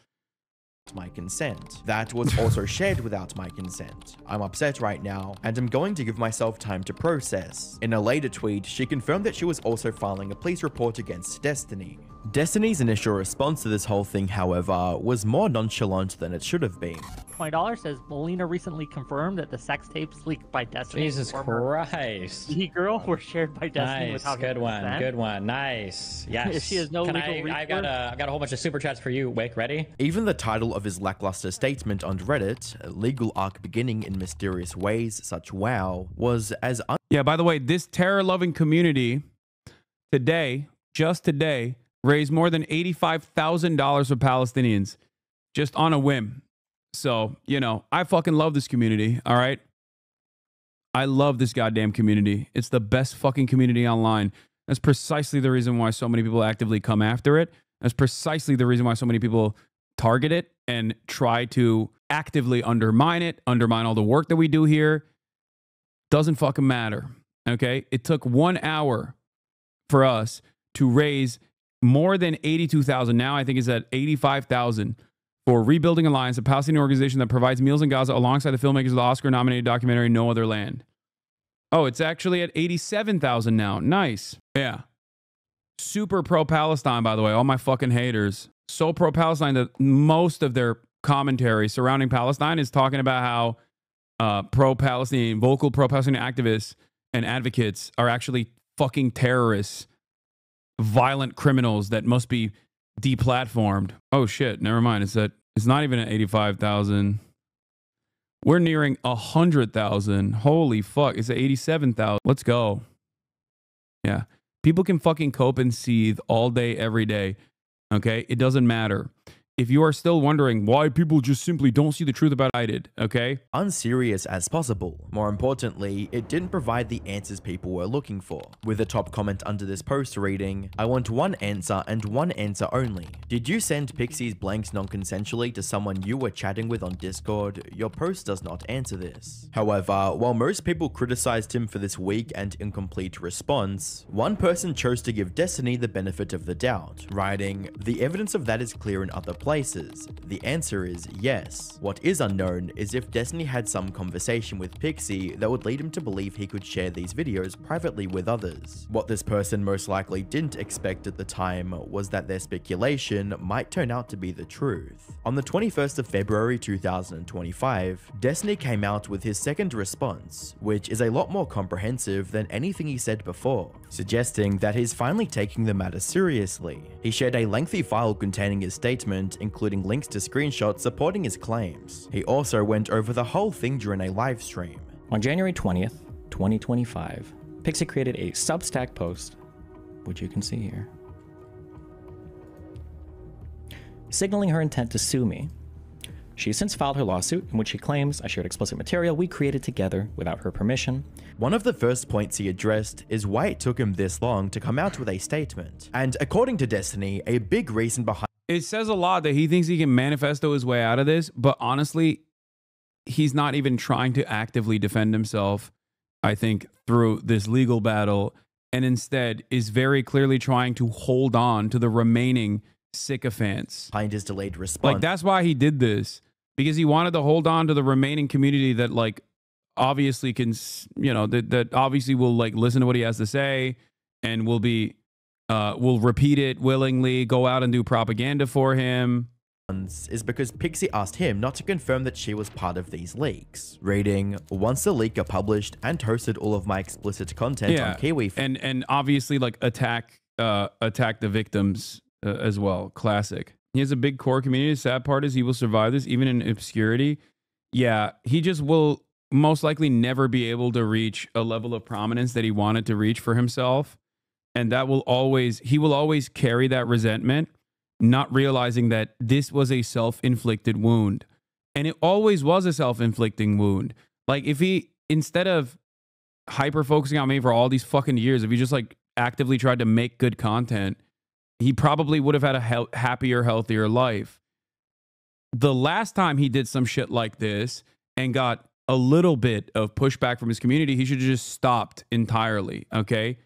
Speaker 2: My consent. That was also shared without my consent. I'm upset right now, and I'm going to give myself time to process. In a later tweet, she confirmed that she was also filing a police report against Destiny. Destiny's initial response to this whole thing, however, was more nonchalant than it should have been.
Speaker 18: $20 says Melina recently confirmed that the sex tapes leaked by Destiny.
Speaker 3: Jesus Christ.
Speaker 18: The girl were shared by Destiny
Speaker 3: Nice,
Speaker 18: without
Speaker 3: good one,
Speaker 18: consent.
Speaker 3: good one, nice. Yes.
Speaker 18: If she has no
Speaker 3: Can
Speaker 18: legal
Speaker 3: I've got a whole bunch of super chats for you. Wick, ready?
Speaker 2: Even the title of his lackluster statement on Reddit, a legal arc beginning in mysterious ways such wow, was as
Speaker 1: Yeah, by the way, this terror-loving community today, just today, raised more than $85,000 for Palestinians just on a whim. So, you know, I fucking love this community, all right? I love this goddamn community. It's the best fucking community online. That's precisely the reason why so many people actively come after it. That's precisely the reason why so many people target it and try to actively undermine it, undermine all the work that we do here. Doesn't fucking matter, okay? It took 1 hour for us to raise more than 82,000. Now I think it's at 85,000 for Rebuilding Alliance, a Palestinian organization that provides meals in Gaza alongside the filmmakers of the Oscar-nominated documentary No Other Land. Oh, it's actually at 87,000 now. Nice. Yeah. Super pro-Palestine, by the way. All my fucking haters. So pro-Palestine that most of their commentary surrounding Palestine is talking about how pro-Palestinian, vocal pro-Palestinian activists and advocates are actually fucking terrorists, violent criminals that must be deplatformed. Oh shit, never mind. It's not even at 85,000. We're nearing 100,000. Holy fuck. It's at 87,000. Let's go. Yeah. People can fucking cope and seethe all day, every day. Okay? It doesn't matter. If you are still wondering why people just simply don't see the truth about I did, okay?
Speaker 2: Unserious as possible. More importantly, it didn't provide the answers people were looking for. With a top comment under this post reading, I want one answer and one answer only. Did you send Pixie's blanks non-consensually to someone you were chatting with on Discord? Your post does not answer this. However, while most people criticized him for this weak and incomplete response, one person chose to give Destiny the benefit of the doubt, writing, "The evidence of that is clear in other places. The answer is yes. What is unknown is if Destiny had some conversation with Pixie that would lead him to believe he could share these videos privately with others. What this person most likely didn't expect at the time was that their speculation might turn out to be the truth." On the 21st of February 2025, Destiny came out with his second response, which is a lot more comprehensive than anything he said before, suggesting that he's finally taking the matter seriously. He shared a lengthy file containing his statement, including links to screenshots supporting his claims. He also went over the whole thing during a live stream.
Speaker 4: On January 20th, 2025, Pixie created a Substack post, which you can see here, signaling her intent to sue me. She has since filed her lawsuit in which she claims I shared explicit material we created together without her permission.
Speaker 2: One of the first points he addressed is why it took him this long to come out with a statement. And according to Destiny, a big reason behind
Speaker 1: it says a lot that he thinks he can manifesto his way out of this, but honestly, he's not even trying to actively defend himself, I think, through this legal battle, and instead is very clearly trying to hold on to the remaining sycophants.
Speaker 2: Behind his delayed response.
Speaker 1: Like, that's why he did this, because he wanted to hold on to the remaining community that, like, obviously can, you know, that obviously will, like, listen to what he has to say and will be will repeat it willingly, go out and do propaganda for him.
Speaker 2: is because Pixie asked him not to confirm that she was part of these leaks. Reading, once the leak got published and hosted all of my explicit content on Kiwi.
Speaker 1: And obviously like attack the victims as well. Classic. He has a big core community. The sad part is he will survive this even in obscurity. Yeah, he just will most likely never be able to reach a level of prominence that he wanted to reach for himself. And that will always, he will always carry that resentment, not realizing that this was a self-inflicted wound. And it always was a self-inflicting wound. Like if he, instead of hyper-focusing on me for all these fucking years, if he just like actively tried to make good content, he probably would have had a happier, healthier life. The last time he did some shit like this and got a little bit of pushback from his community, he should have just stopped entirely, okay?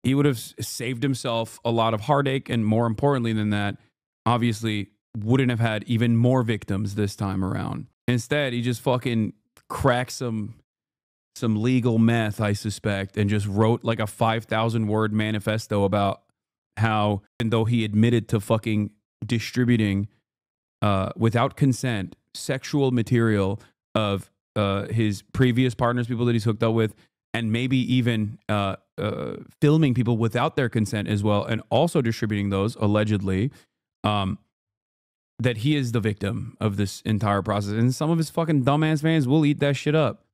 Speaker 1: He would have saved himself a lot of heartache, and more importantly than that, obviously wouldn't have had even more victims this time around. Instead, he just fucking cracked some legal meth, I suspect, and just wrote like a 5,000-word manifesto about how, and though he admitted to fucking distributing without consent sexual material of his previous partners, people that he's hooked up with, and maybe even filming people without their consent as well, and also distributing those, allegedly, that he is the victim of this entire process. And some of his fucking dumbass fans will eat that shit up.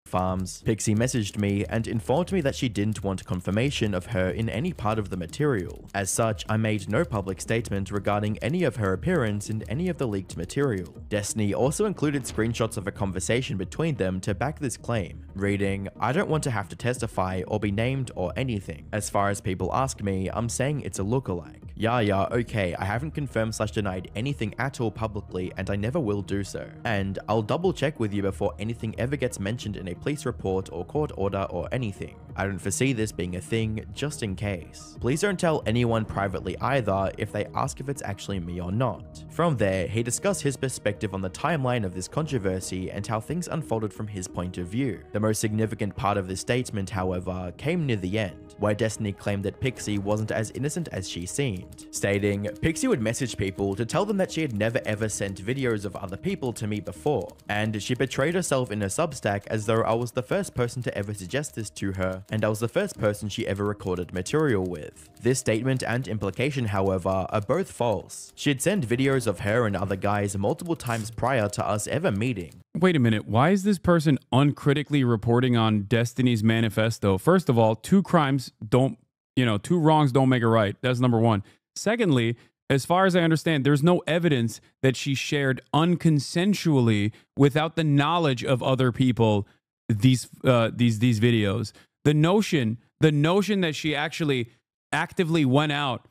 Speaker 2: Farms. Pixie messaged me and informed me that she didn't want confirmation of her in any part of the material. As such, I made no public statement regarding any of her appearance in any of the leaked material. Destiny also included screenshots of a conversation between them to back this claim. Reading, I don't want to have to testify or be named or anything. As far as people ask me, I'm saying it's a lookalike. Yeah, okay, I haven't confirmed / denied anything at all publicly, and I never will do so. And I'll double check with you before anything ever gets mentioned in a police report or court order or anything. I don't foresee this being a thing, just in case. Please don't tell anyone privately either if they ask if it's actually me or not. From there, he discussed his perspective on the timeline of this controversy and how things unfolded from his point of view. The most significant part of this statement, however, came near the end, where Destiny claimed that Pixie wasn't as innocent as she seemed, stating, Pixie would message people to tell them that she had never ever sent videos of other people to me before, and she portrayed herself in her Substack as though I was the first person to ever suggest this to her, and I was the first person she ever recorded material with. This statement and implication, however, are both false. She'd sent videos of her and other guys multiple times prior to us ever meeting.
Speaker 1: Wait a minute, why is this person uncritically reporting on Destiny's manifesto? First of all, two wrongs don't make a right. That's number one. Secondly, as far as I understand, there's no evidence that she shared unconsensually without the knowledge of other people these videos. The notion that she actually actively went out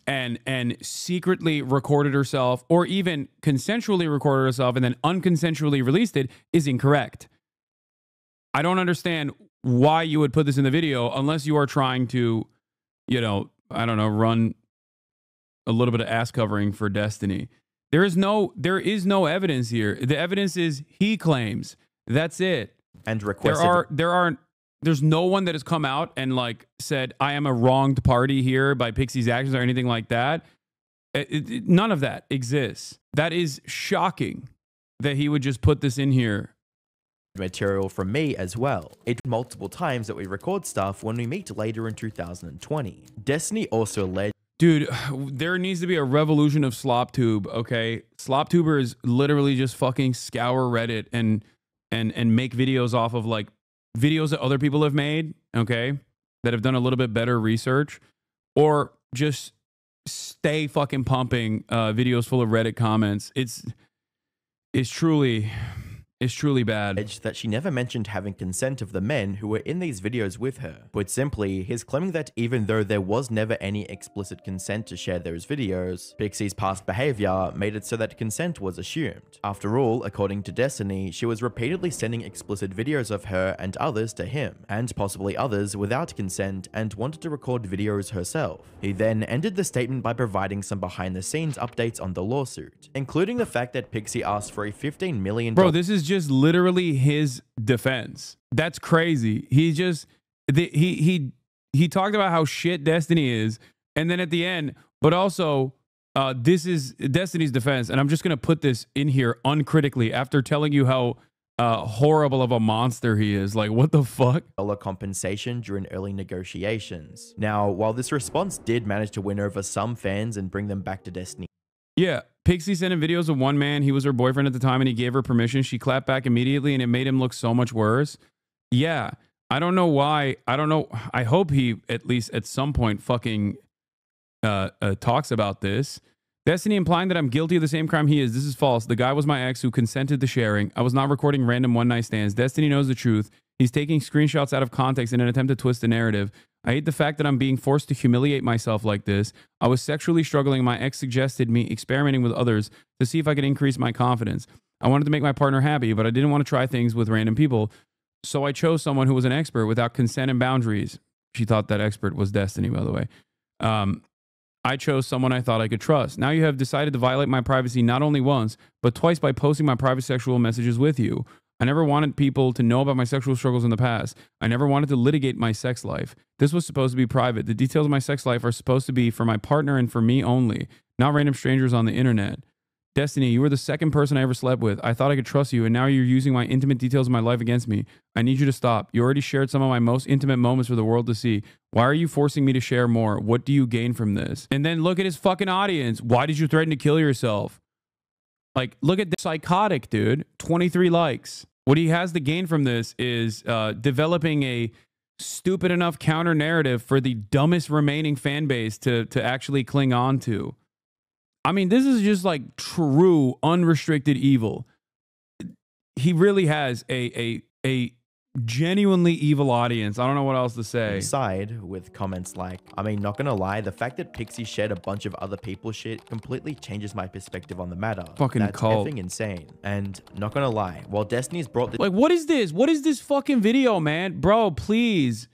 Speaker 1: and secretly recorded herself, or even consensually recorded herself and then unconsensually released it, is incorrect. I don't understand why you would put this in the video unless you are trying to, I don't know, run a little bit of ass covering for Destiny. There is no evidence here. The evidence is he claims. That's it.
Speaker 2: And requested.
Speaker 1: There's no one that has come out and like said, I am a wronged party here by Pixie's actions or anything like that. None of that exists. That is shocking that he would just put this in here.
Speaker 2: Material from me as well. It multiple times that we record stuff when we meet later in 2020. Destiny also led.
Speaker 1: Dude, there needs to be a revolution of SlopTube, okay? SlopTubers literally just fucking scour Reddit and make videos off of like videos that other people have made, okay? That have done a little bit better research, or just stay fucking pumping videos full of Reddit comments. It's truly bad.
Speaker 2: That she never mentioned having consent of the men who were in these videos with her. Put simply, he's claiming that even though there was never any explicit consent to share those videos, Pixie's past behavior made it so that consent was assumed. After all, according to Destiny, she was repeatedly sending explicit videos of her and others to him, and possibly others without consent, and wanted to record videos herself. He then ended the statement by providing some behind-the-scenes updates on the lawsuit, including the fact that Pixie asked for a $15 million.
Speaker 1: Bro, this is just literally his defense. That's crazy. He talked about how shit Destiny is, and then at the end, but also this is Destiny's defense, and I'm just gonna put this in here uncritically after telling you how horrible of a monster he is. Like, what the fuck?
Speaker 2: Compensation during early negotiations. Now, while this response did manage to win over some fans and bring them back to Destiny.
Speaker 1: Yeah, Pixie sent in videos of one man. He was her boyfriend at the time, and he gave her permission. She clapped back immediately, and it made him look so much worse. Yeah, I don't know why. I don't know. I hope he at least at some point fucking talks about this. Destiny implying that I'm guilty of the same crime he is. This is false. The guy was my ex who consented to sharing. I was not recording random one-night stands. Destiny knows the truth. He's taking screenshots out of context in an attempt to twist the narrative. I hate the fact that I'm being forced to humiliate myself like this. I was sexually struggling. My ex suggested me experimenting with others to see if I could increase my confidence. I wanted to make my partner happy, but I didn't want to try things with random people. So I chose someone who was an expert without consent and boundaries. She thought that expert was Destiny, by the way. I chose someone I thought I could trust. Now you have decided to violate my privacy not only once, but twice by posting my private sexual messages with you. I never wanted people to know about my sexual struggles in the past. I never wanted to litigate my sex life. This was supposed to be private. The details of my sex life are supposed to be for my partner and for me only, not random strangers on the internet. Destiny, you were the second person I ever slept with. I thought I could trust you, and now you're using my intimate details of my life against me. I need you to stop. You already shared some of my most intimate moments for the world to see. Why are you forcing me to share more? What do you gain from this? And then look at his fucking audience. Why did you threaten to kill yourself? Like, look at this psychotic dude. 23 likes. What he has to gain from this is developing a stupid enough counter narrative for the dumbest remaining fan base to actually cling on to. I mean, this is just like true unrestricted evil. He really has a genuinely evil audience. I don't know what else to say.
Speaker 2: Side with comments like, I mean, not gonna lie, the fact that Pixie shared a bunch of other people's shit completely changes my perspective on the matter.
Speaker 1: Fucking
Speaker 2: That's
Speaker 1: cult.
Speaker 2: effing insane. And not gonna lie, while Destiny's brought this—
Speaker 1: Like, what is this? What is this fucking video, man? Bro, please.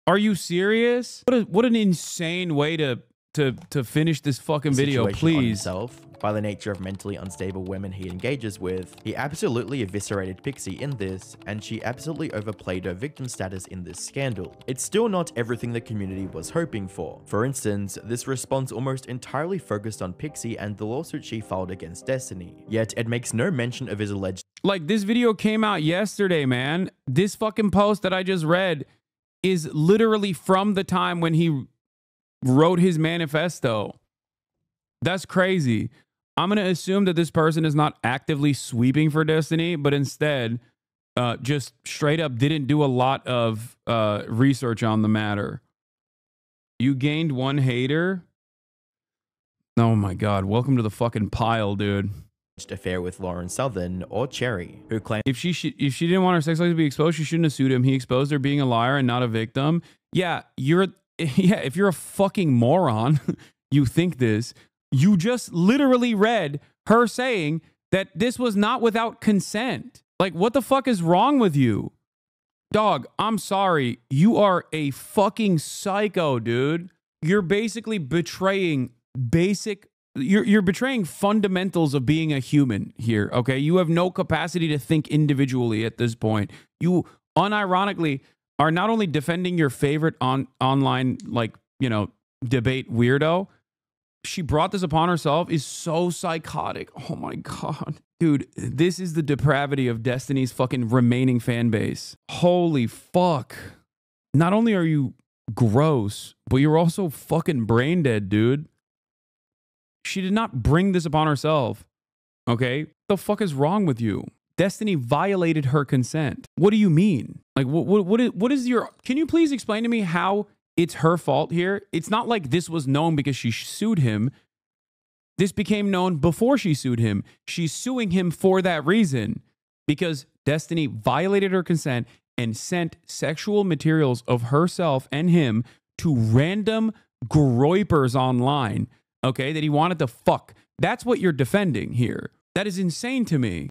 Speaker 1: Are you serious? What an insane way to finish this fucking video,
Speaker 2: situation on
Speaker 1: please.
Speaker 2: himself. By the nature of mentally unstable women he engages with, he absolutely eviscerated Pixie in this, and she absolutely overplayed her victim status in this scandal. It's still not everything the community was hoping for. For instance, this response almost entirely focused on Pixie and the lawsuit she filed against Destiny, yet it makes no mention of his alleged—
Speaker 1: Like, this video came out yesterday, man. This fucking post that I just read is literally from the time when he wrote his manifesto. That's crazy. I'm going to assume that this person is not actively sweeping for Destiny, but instead just straight up didn't do a lot of research on the matter. You gained one hater? Oh my God. Welcome to the fucking pile, dude.
Speaker 2: affair with Lauren Southern or Cherry, who claimed
Speaker 1: if she didn't want her sex life to be exposed, she shouldn't have sued him. He exposed her being a liar and not a victim. Yeah, if you're a fucking moron, you think this. You just literally read her saying that this was not without consent. Like, what the fuck is wrong with you? Dog, I'm sorry. You are a fucking psycho, dude. You're basically betraying you're betraying fundamentals of being a human here, okay? You have no capacity to think individually at this point. You unironically are not only defending your favorite online, like, debate weirdo. She brought this upon herself is so psychotic. Oh my God. Dude, this is the depravity of Destiny's fucking remaining fan base. Holy fuck. Not only are you gross, but you're also fucking brain dead, dude. She did not bring this upon herself. Okay? The fuck is wrong with you? Destiny violated her consent. What do you mean? Like, what is your... Can you please explain to me how it's her fault here? It's not like this was known because she sued him. This became known before she sued him. She's suing him for that reason. Because Destiny violated her consent and sent sexual materials of herself and him to random groypers online, okay, that he wanted to fuck. That's what you're defending here. That is insane to me.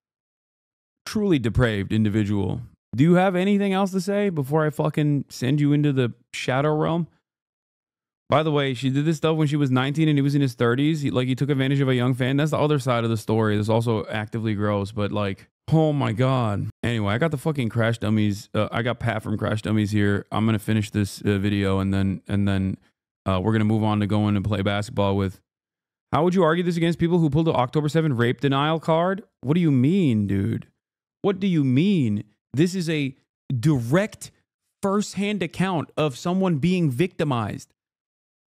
Speaker 1: Truly depraved individual. Do you have anything else to say before I fucking send you into the shadow realm? By the way, she did this stuff when she was 19 and he was in his 30s. He took advantage of a young fan. That's the other side of the story. That's also actively gross, but like, oh my God. Anyway, I got the fucking Crash Dummies. I got Pat from Crash Dummies here. I'm going to finish this video and then we're going to move on to going and play basketball with How would you argue this against people who pulled the October 7 rape denial card? What do you mean, dude? What do you mean? This is a direct first-hand account of someone being victimized.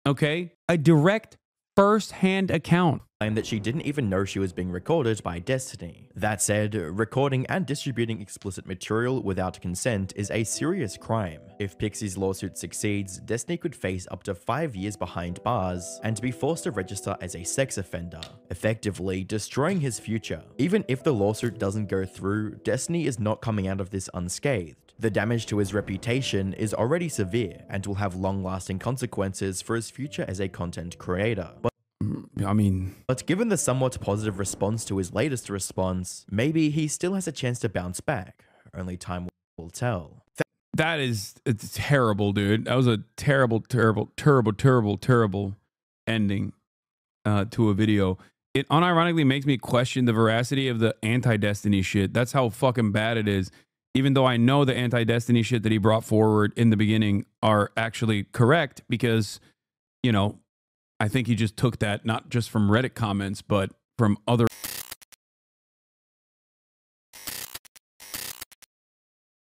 Speaker 1: Okay? A direct first-hand account.
Speaker 2: Claimed that she didn't even know she was being recorded by Destiny. That said, recording and distributing explicit material without consent is a serious crime. If Pixie's lawsuit succeeds, Destiny could face up to 5 years behind bars and be forced to register as a sex offender, effectively destroying his future. Even if the lawsuit doesn't go through, Destiny is not coming out of this unscathed. The damage to his reputation is already severe and will have long-lasting consequences for his future as a content creator. But given the somewhat positive response to his latest response, maybe he still has a chance to bounce back. Only time will tell.
Speaker 1: That is terrible, dude. That was a terrible ending to a video. It unironically makes me question the veracity of the anti-Destiny shit. That's how fucking bad it is. Even though I know the anti-Destiny shit that he brought forward in the beginning are actually correct because, you know, I think he just took that not just from Reddit comments, but from other